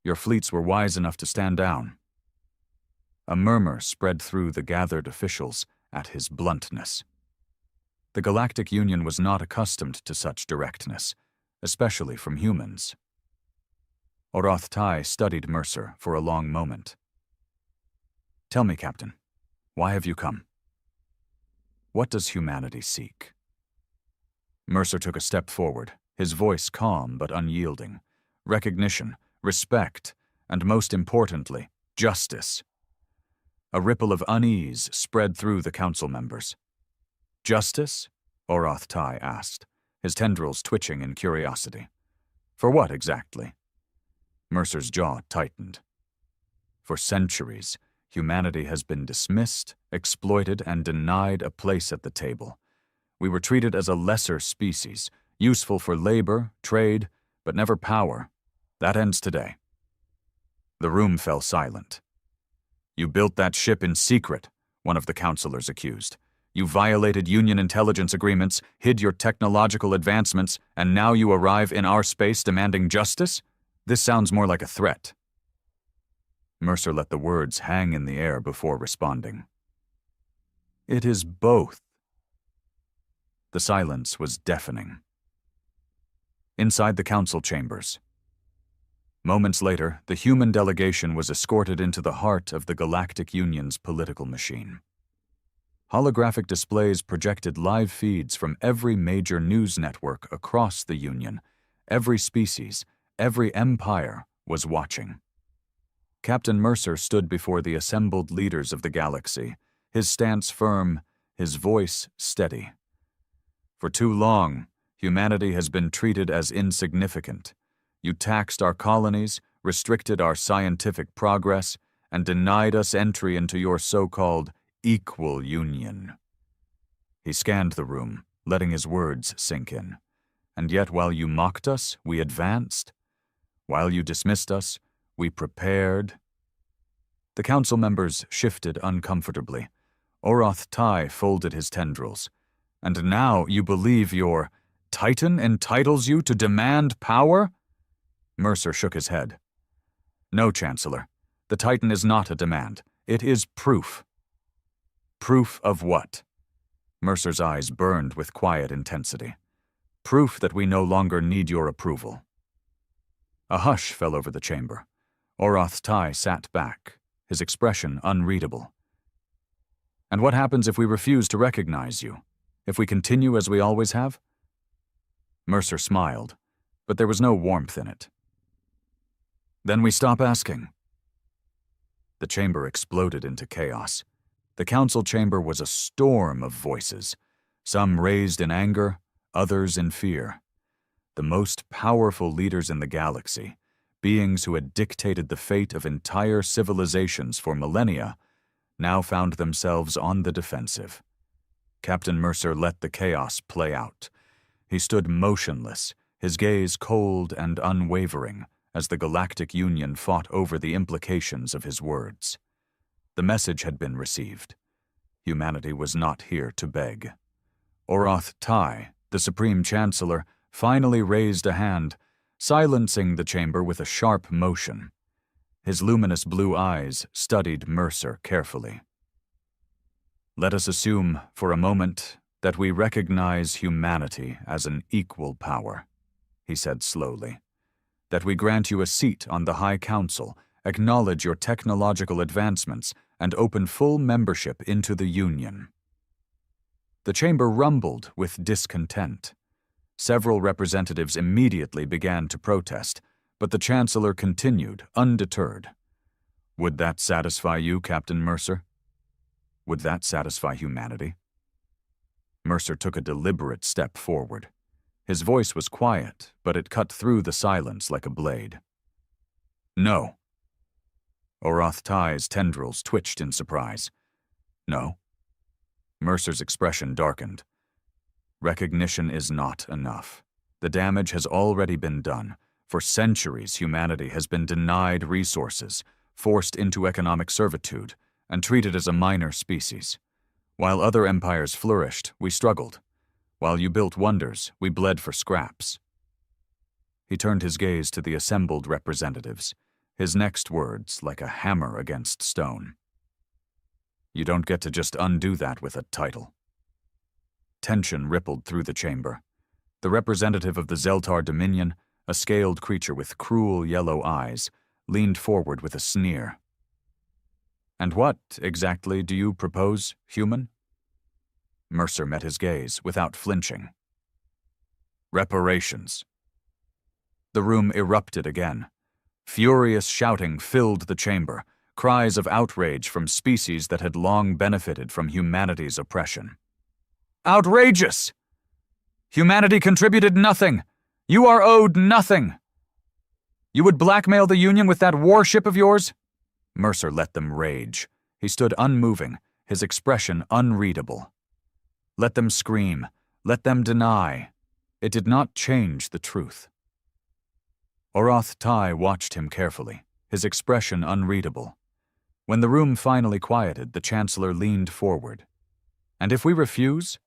Your fleets were wise enough to stand down." A murmur spread through the gathered officials at his bluntness. The Galactic Union was not accustomed to such directness, especially from humans. Oroth Tai studied Mercer for a long moment. "Tell me, Captain, why have you come? What does humanity seek?" Mercer took a step forward, his voice calm but unyielding. Recognition, respect, and most importantly, justice. A ripple of unease spread through the council members. "Justice?" Oroth Tai asked, his tendrils twitching in curiosity. "For what exactly?" Mercer's jaw tightened. "For centuries, humanity has been dismissed, exploited, and denied a place at the table. We were treated as a lesser species, useful for labor, trade, but never power. That ends today." The room fell silent. "You built that ship in secret," one of the counselors accused. "You violated Union intelligence agreements, hid your technological advancements, and now you arrive in our space demanding justice? This sounds more like a threat." Mercer let the words hang in the air before responding. "It is both." The silence was deafening. Inside the council chambers. Moments later, the human delegation was escorted into the heart of the Galactic Union's political machine. Holographic displays projected live feeds from every major news network across the Union. Every species, every empire was watching. Captain Mercer stood before the assembled leaders of the galaxy, his stance firm, his voice steady. "For too long, humanity has been treated as insignificant. You taxed our colonies, restricted our scientific progress, and denied us entry into your so-called equal union." He scanned the room, letting his words sink in. "And yet while you mocked us, we advanced. While you dismissed us, we prepared." The council members shifted uncomfortably. Oroth Tai folded his tendrils. And now you believe your Titan entitles you to demand power? Mercer shook his head. No, Chancellor. The Titan is not a demand. It is proof. Proof of what? Mercer's eyes burned with quiet intensity. Proof that we no longer need your approval. A hush fell over the chamber. Oroth Tai sat back, his expression unreadable. And what happens if we refuse to recognize you? If we continue as we always have? Mercer smiled, but there was no warmth in it. Then we stop asking. The chamber exploded into chaos. The council chamber was a storm of voices, some raised in anger, others in fear. The most powerful leaders in the galaxy, beings who had dictated the fate of entire civilizations for millennia, now found themselves on the defensive. Captain Mercer let the chaos play out. He stood motionless, his gaze cold and unwavering, as the Galactic Union fought over the implications of his words. The message had been received. Humanity was not here to beg. Oroth Tai, the Supreme Chancellor, finally raised a hand, silencing the chamber with a sharp motion. His luminous blue eyes studied Mercer carefully. Let us assume, for a moment, that we recognize humanity as an equal power, he said slowly. That we grant you a seat on the High Council, acknowledge your technological advancements, and open full membership into the Union. The chamber rumbled with discontent. Several representatives immediately began to protest, but the Chancellor continued, undeterred. Would that satisfy you, Captain Mercer? Would that satisfy humanity? Mercer took a deliberate step forward. His voice was quiet, but it cut through the silence like a blade. No. Oroth Tai's tendrils twitched in surprise. No. Mercer's expression darkened. Recognition is not enough. The damage has already been done. For centuries, humanity has been denied resources, forced into economic servitude, and treated as a minor species. While other empires flourished, we struggled. While you built wonders, we bled for scraps. He turned his gaze to the assembled representatives, his next words like a hammer against stone. You don't get to just undo that with a title. Tension rippled through the chamber. The representative of the Zeltar Dominion, a scaled creature with cruel yellow eyes, leaned forward with a sneer. And what, exactly, do you propose, human? Mercer met his gaze without flinching. Reparations. The room erupted again. Furious shouting filled the chamber, cries of outrage from species that had long benefited from humanity's oppression. Outrageous! Humanity contributed nothing. You are owed nothing. You would blackmail the Union with that warship of yours? Mercer let them rage. He stood unmoving, his expression unreadable. Let them scream. Let them deny. It did not change the truth. Oroth Tai watched him carefully, his expression unreadable. When the room finally quieted, the Chancellor leaned forward. And if we refuse?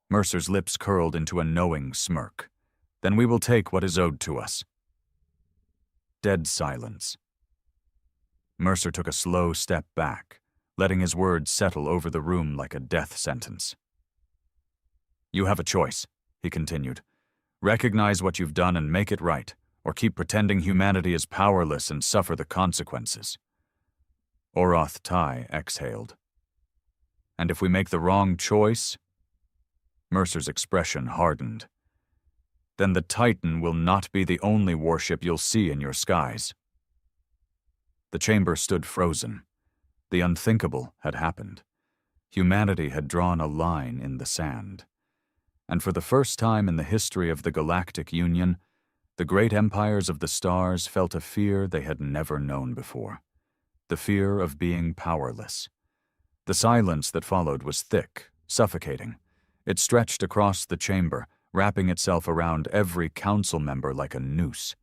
Mercer's lips curled into a knowing smirk. Then we will take what is owed to us. Dead silence. Mercer took a slow step back, letting his words settle over the room like a death sentence. You have a choice, he continued. Recognize what you've done and make it right, or keep pretending humanity is powerless and suffer the consequences. Oroth Tai exhaled. And if we make the wrong choice? Mercer's expression hardened. Then the Titan will not be the only warship you'll see in your skies. The chamber stood frozen. The unthinkable had happened. Humanity had drawn a line in the sand. And for the first time in the history of the Galactic Union, the great empires of the stars felt a fear they had never known before. The fear of being powerless. The silence that followed was thick, suffocating. It stretched across the chamber, wrapping itself around every council member like a noose.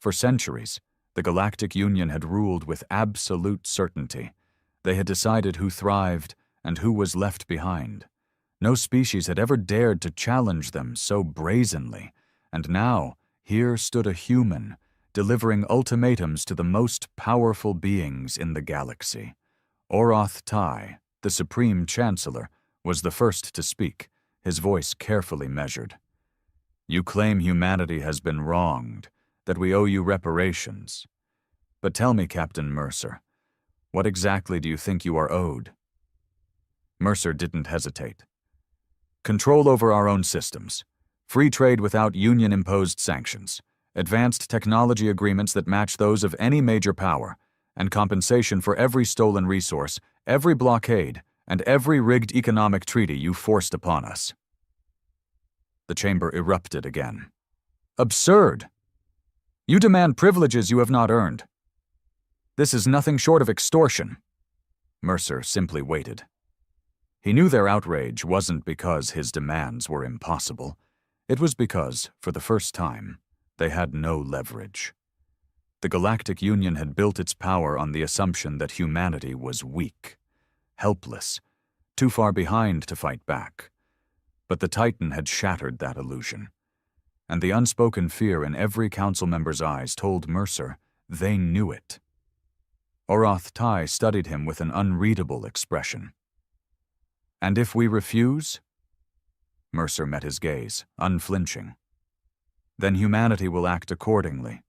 For centuries, The Galactic Union had ruled with absolute certainty. They had decided who thrived and who was left behind. No species had ever dared to challenge them so brazenly, and now here stood a human, delivering ultimatums to the most powerful beings in the galaxy. Oroth Tai, the Supreme Chancellor, was the first to speak, his voice carefully measured. You claim humanity has been wronged, that we owe you reparations. But tell me, Captain Mercer, what exactly do you think you are owed? Mercer didn't hesitate. Control over our own systems, free trade without union-imposed sanctions, advanced technology agreements that match those of any major power, and compensation for every stolen resource, every blockade, and every rigged economic treaty you forced upon us. The chamber erupted again. Absurd! You demand privileges you have not earned. This is nothing short of extortion. Mercer simply waited. He knew their outrage wasn't because his demands were impossible. It was because, for the first time, they had no leverage. The Galactic Union had built its power on the assumption that humanity was weak, helpless, too far behind to fight back. But the Titan had shattered that illusion, and the unspoken fear in every council member's eyes told Mercer they knew it. Oroth Tai studied him with an unreadable expression. And if we refuse? Mercer met his gaze, unflinching. Then humanity will act accordingly.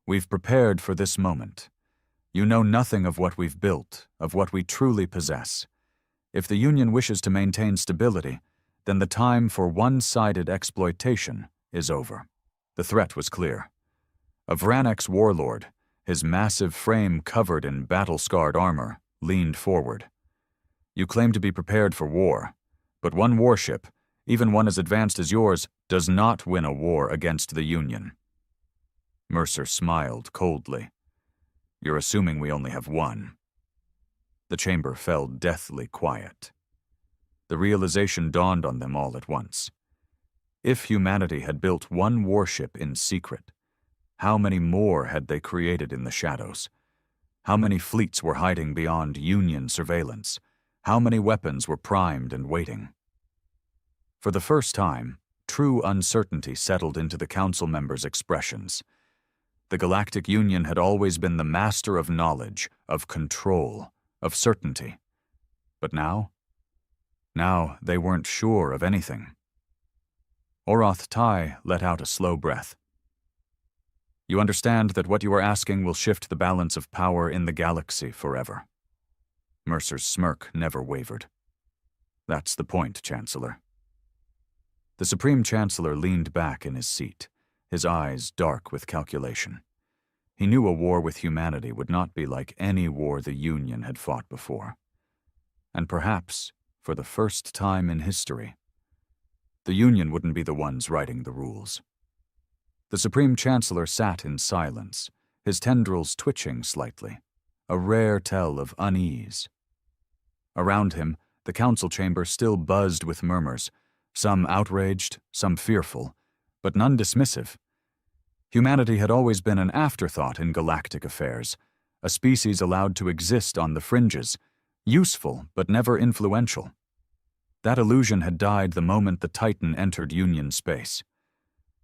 We've prepared for this moment. You know nothing of what we've built, of what we truly possess. If the Union wishes to maintain stability, then the time for one-sided exploitation is over. The threat was clear. A Vranex warlord, his massive frame covered in battle-scarred armor, leaned forward. You claim to be prepared for war, but one warship, even one as advanced as yours, does not win a war against the Union. Mercer smiled coldly. You're assuming we only have one. The chamber fell deathly quiet. The realization dawned on them all at once. If humanity had built one warship in secret, how many more had they created in the shadows? How many fleets were hiding beyond Union surveillance? How many weapons were primed and waiting? For the first time, true uncertainty settled into the council members' expressions. The Galactic Union had always been the master of knowledge, of control, of certainty. But now they weren't sure of anything. Oroth Tai let out a slow breath. You understand that what you are asking will shift the balance of power in the galaxy forever. Mercer's smirk never wavered. That's the point, Chancellor. The Supreme Chancellor leaned back in his seat, his eyes dark with calculation. He knew a war with humanity would not be like any war the Union had fought before. And perhaps, for the first time in history, the Union wouldn't be the ones writing the rules. The Supreme Chancellor sat in silence, his tendrils twitching slightly, a rare tell of unease. Around him, the council chamber still buzzed with murmurs, some outraged, some fearful, but none dismissive. Humanity had always been an afterthought in galactic affairs, a species allowed to exist on the fringes, useful but never influential. That illusion had died the moment the Titan entered Union space.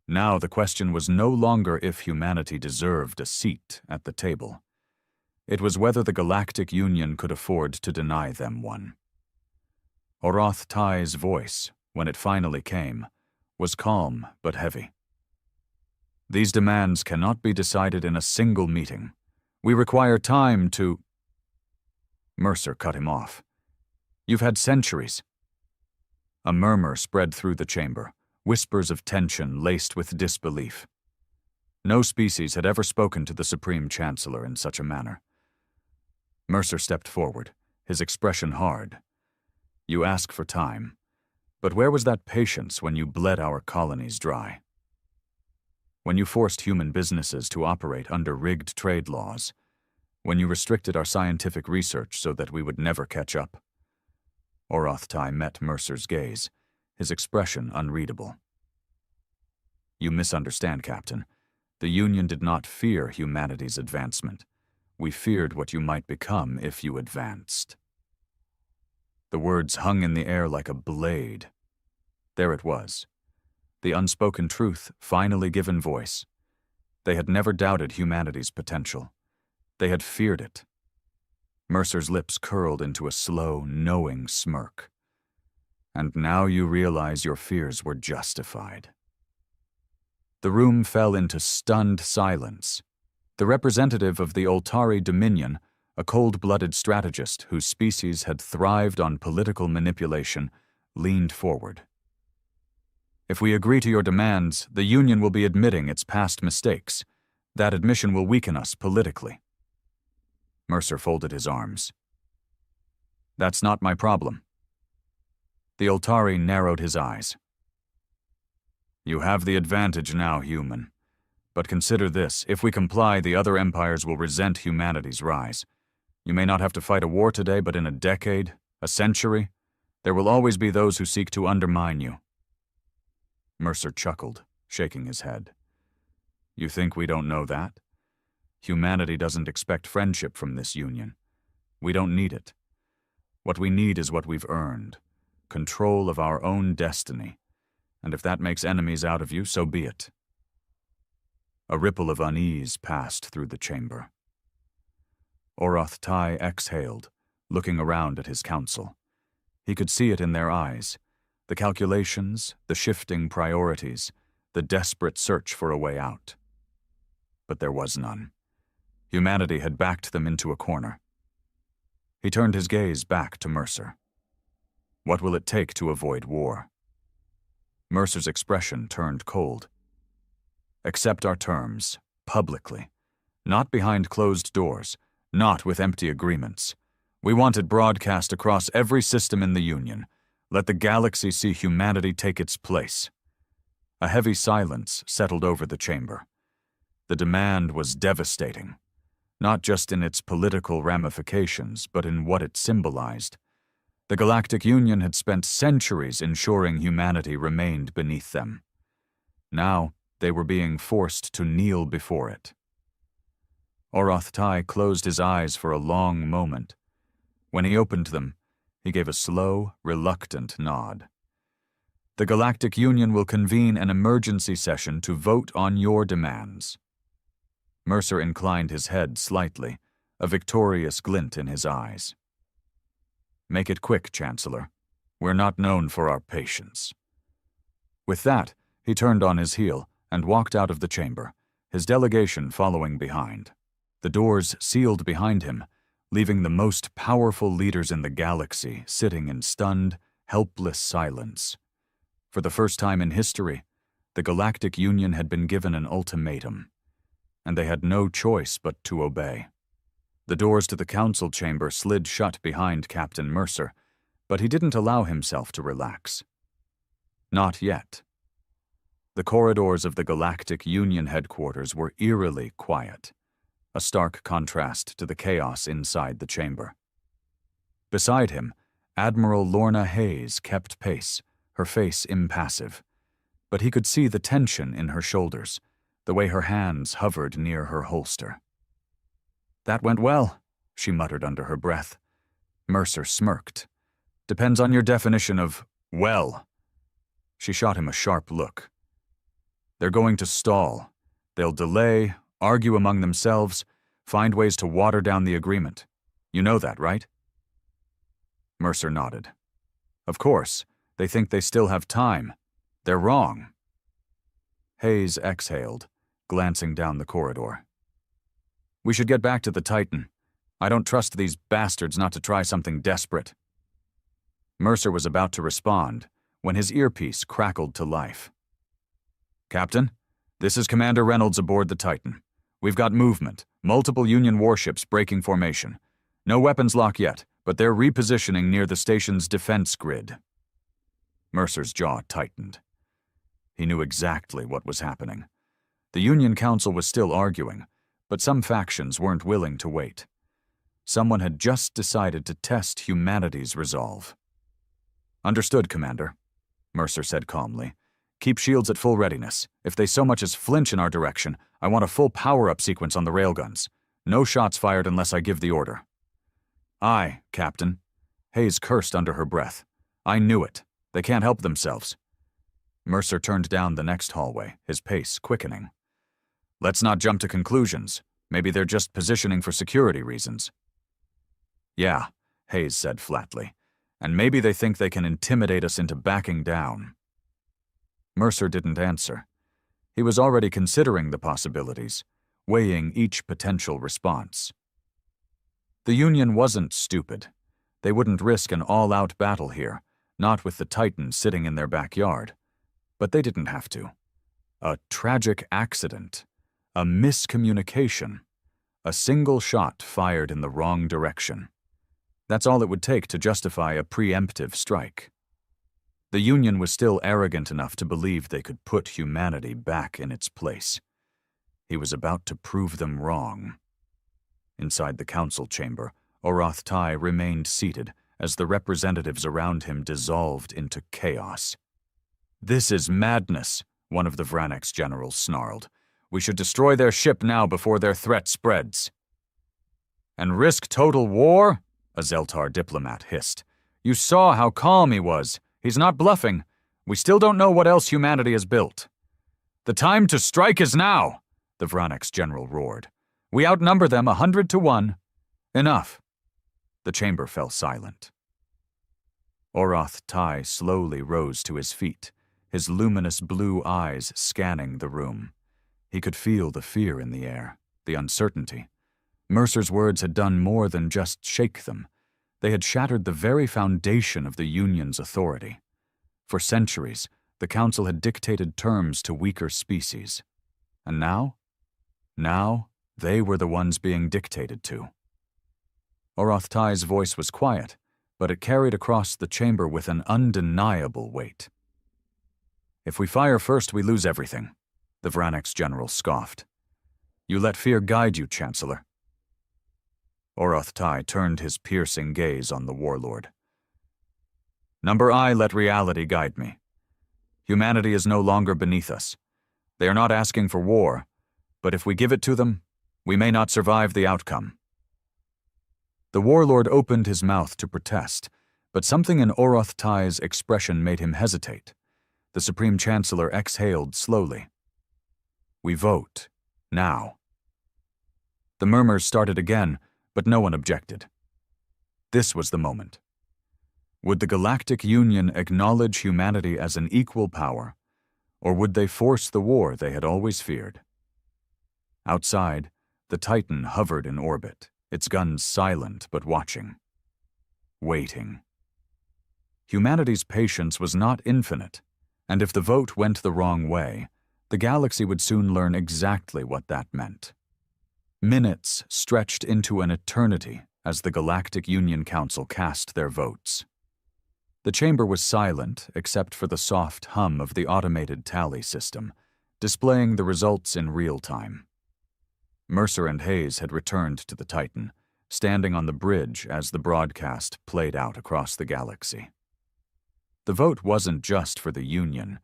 Now the question was no longer if humanity deserved a seat at the table. It was whether the Galactic Union could afford to deny them one. Oroth Tai's voice, when it finally came, was calm but heavy. These demands cannot be decided in a single meeting. We require time to... Mercer cut him off. You've had centuries. A murmur spread through the chamber, whispers of tension laced with disbelief. No species had ever spoken to the Supreme Chancellor in such a manner. Mercer stepped forward, his expression hard. You ask for time, but where was that patience when you bled our colonies dry? When you forced human businesses to operate under rigged trade laws, when you restricted our scientific research so that we would never catch up? Oroth Tai met Mercer's gaze, his expression unreadable. You misunderstand, Captain. The Union did not fear humanity's advancement. We feared what you might become if you advanced. The words hung in the air like a blade. There it was. The unspoken truth finally given voice. They had never doubted humanity's potential. They had feared it. Mercer's lips curled into a slow, knowing smirk. And now you realize your fears were justified. The room fell into stunned silence. The representative of the Oltari Dominion, a cold-blooded strategist whose species had thrived on political manipulation, leaned forward. If we agree to your demands, the Union will be admitting its past mistakes. That admission will weaken us politically. Mercer folded his arms. That's not my problem. The Oltari narrowed his eyes. You have the advantage now, human. But consider this, if we comply, the other empires will resent humanity's rise. You may not have to fight a war today, but in a decade, a century, there will always be those who seek to undermine you. Mercer chuckled, shaking his head. You think we don't know that? Humanity doesn't expect friendship from this union. We don't need it. What we need is what we've earned, control of our own destiny. And if that makes enemies out of you, so be it. A ripple of unease passed through the chamber. Oroth Tai exhaled, looking around at his council. He could see it in their eyes, the calculations, the shifting priorities, the desperate search for a way out. But there was none. Humanity had backed them into a corner. He turned his gaze back to Mercer. What will it take to avoid war? Mercer's expression turned cold. Accept our terms, publicly. Not behind closed doors, not with empty agreements. We want it broadcast across every system in the Union. Let the galaxy see humanity take its place. A heavy silence settled over the chamber. The demand was devastating, not just in its political ramifications, but in what it symbolized. The Galactic Union had spent centuries ensuring humanity remained beneath them. Now, they were being forced to kneel before it. Oroth Tai closed his eyes for a long moment. When he opened them, he gave a slow, reluctant nod. The Galactic Union will convene an emergency session to vote on your demands. Mercer inclined his head slightly, a victorious glint in his eyes. Make it quick, Chancellor. We're not known for our patience. With that, he turned on his heel and walked out of the chamber, his delegation following behind. The doors sealed behind him, leaving the most powerful leaders in the galaxy sitting in stunned, helpless silence. For the first time in history, the Galactic Union had been given an ultimatum, and they had no choice but to obey. The doors to the council chamber slid shut behind Captain Mercer, but he didn't allow himself to relax. Not yet. The corridors of the Galactic Union headquarters were eerily quiet, a stark contrast to the chaos inside the chamber. Beside him, Admiral Lorna Hayes kept pace, her face impassive, but he could see the tension in her shoulders, the way her hands hovered near her holster. That went well, she muttered under her breath. Mercer smirked. Depends on your definition of well. She shot him a sharp look. They're going to stall. They'll delay, argue among themselves, find ways to water down the agreement. You know that, right? Mercer nodded. Of course, they think they still have time. They're wrong. Hayes exhaled, glancing down the corridor. We should get back to the Titan. I don't trust these bastards not to try something desperate. Mercer was about to respond when his earpiece crackled to life. Captain, this is Commander Reynolds aboard the Titan. We've got movement, multiple Union warships breaking formation. No weapons lock yet, but they're repositioning near the station's defense grid. Mercer's jaw tightened. He knew exactly what was happening. The Union Council was still arguing, but some factions weren't willing to wait. Someone had just decided to test humanity's resolve. Understood, Commander, Mercer said calmly. Keep shields at full readiness. If they so much as flinch in our direction, I want a full power-up sequence on the railguns. No shots fired unless I give the order." "Aye, Captain." Hayes cursed under her breath. "I knew it. They can't help themselves." Mercer turned down the next hallway, his pace quickening. "Let's not jump to conclusions. Maybe they're just positioning for security reasons." "Yeah," Hayes said flatly. "And maybe they think they can intimidate us into backing down." Mercer didn't answer. He was already considering the possibilities, weighing each potential response. The Union wasn't stupid. They wouldn't risk an all-out battle here, not with the Titan sitting in their backyard. But they didn't have to. A tragic accident, a miscommunication, a single shot fired in the wrong direction. That's all it would take to justify a preemptive strike. The Union was still arrogant enough to believe they could put humanity back in its place. He was about to prove them wrong. Inside the council chamber, Oroth Tai remained seated as the representatives around him dissolved into chaos. "This is madness," one of the Vranex generals snarled. "We should destroy their ship now before their threat spreads." "And risk total war?" a Zeltar diplomat hissed. "You saw how calm he was. He's not bluffing. We still don't know what else humanity has built." "The time to strike is now," the Vranex general roared. "We outnumber them 100 to 1. Enough." The chamber fell silent. Oroth Tai slowly rose to his feet, his luminous blue eyes scanning the room. He could feel the fear in the air, the uncertainty. Mercer's words had done more than just shake them. They had shattered the very foundation of the Union's authority. For centuries, the Council had dictated terms to weaker species. And now? Now, they were the ones being dictated to. Oroth Tai's voice was quiet, but it carried across the chamber with an undeniable weight. "If we fire first, we lose everything," the Vranex general scoffed. "You let fear guide you, Chancellor." Oroth Tai turned his piercing gaze on the warlord. "Number I let reality guide me. Humanity is no longer beneath us. They are not asking for war, but if we give it to them, we may not survive the outcome." The warlord opened his mouth to protest, but something in Oroth Tai's expression made him hesitate. The Supreme Chancellor exhaled slowly. "We vote. Now." The murmurs started again, but no one objected. This was the moment. Would the Galactic Union acknowledge humanity as an equal power, or would they force the war they had always feared? Outside, the Titan hovered in orbit, its guns silent but watching. Waiting. Humanity's patience was not infinite, and if the vote went the wrong way, the galaxy would soon learn exactly what that meant. Minutes stretched into an eternity as the Galactic Union Council cast their votes. The chamber was silent except for the soft hum of the automated tally system, displaying the results in real time. Mercer and Hayes had returned to the Titan, standing on the bridge as the broadcast played out across the galaxy. The vote wasn't just for the Union.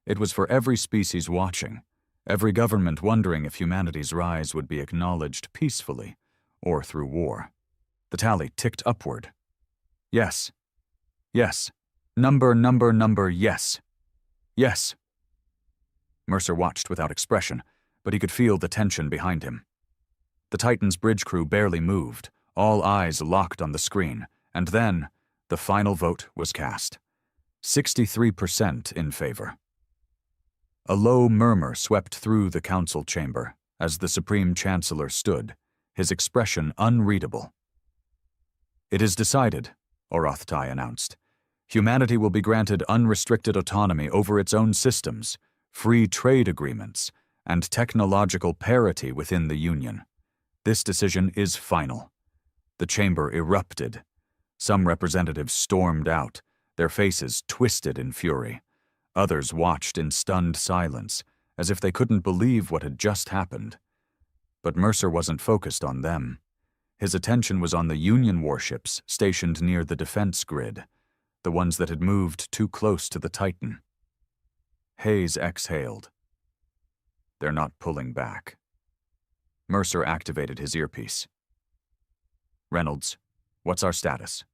It was for every species watching, every government wondering if humanity's rise would be acknowledged peacefully or through war. The tally ticked upward. Yes. Yes. Number, yes. Yes. Mercer watched without expression, but he could feel the tension behind him. The Titan's bridge crew barely moved, all eyes locked on the screen, and then the final vote was cast. 63% in favor. A low murmur swept through the council chamber as the Supreme Chancellor stood, his expression unreadable. "It is decided," Oroth Tai announced. "Humanity will be granted unrestricted autonomy over its own systems, free trade agreements, and technological parity within the Union. This decision is final." The chamber erupted. Some representatives stormed out, their faces twisted in fury. Others watched in stunned silence, as if they couldn't believe what had just happened. But Mercer wasn't focused on them. His attention was on the Union warships stationed near the defense grid, the ones that had moved too close to the Titan. Hayes exhaled. "They're not pulling back," Mercer activated his earpiece. "Reynolds, what's our status?"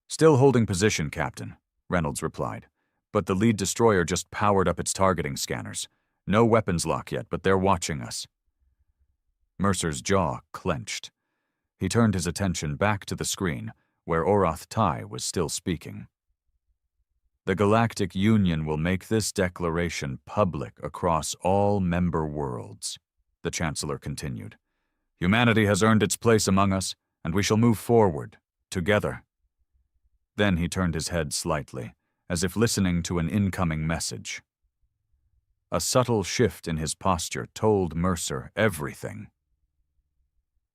"Still holding position, Captain," Reynolds replied. "But the lead destroyer just powered up its targeting scanners. No weapons lock yet, but they're watching us." Mercer's jaw clenched. He turned his attention back to the screen, where Oroth Tai was still speaking. "The Galactic Union will make this declaration public across all member worlds," the Chancellor continued. "Humanity has earned its place among us, and we shall move forward, together." Then he turned his head slightly, as if listening to an incoming message. A subtle shift in his posture told Mercer everything.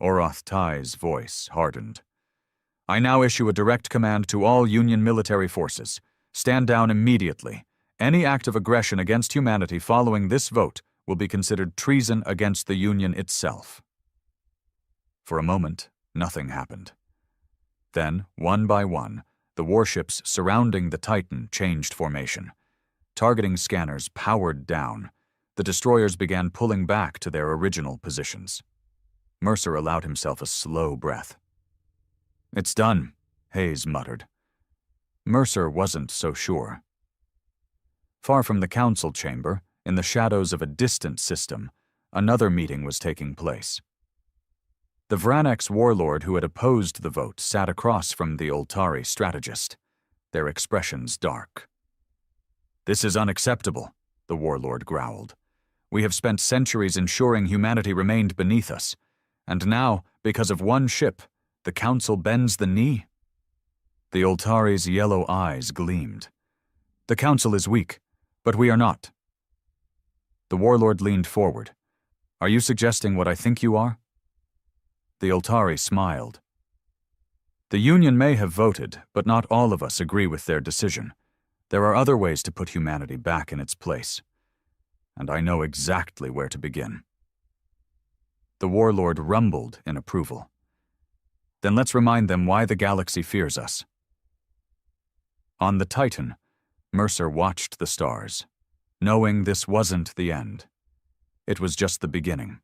Oroth Tai's voice hardened. "I now issue a direct command to all Union military forces. Stand down immediately. Any act of aggression against humanity following this vote will be considered treason against the Union itself." For a moment, nothing happened. Then, one by one, the warships surrounding the Titan changed formation. Targeting scanners powered down. The destroyers began pulling back to their original positions. Mercer allowed himself a slow breath. "It's done," Hayes muttered. Mercer wasn't so sure. Far from the council chamber, in the shadows of a distant system, another meeting was taking place. The Vranex warlord who had opposed the vote sat across from the Oltari strategist, their expressions dark. "This is unacceptable," the warlord growled. "We have spent centuries ensuring humanity remained beneath us, and now, because of one ship, the council bends the knee?" The Oltari's yellow eyes gleamed. "The council is weak, but we are not." The warlord leaned forward. "Are you suggesting what I think you are?" The Oltari smiled. "The Union may have voted, but not all of us agree with their decision. There are other ways to put humanity back in its place. And I know exactly where to begin." The warlord rumbled in approval. "Then let's remind them why the galaxy fears us." On the Titan, Mercer watched the stars, knowing this wasn't the end. It was just the beginning.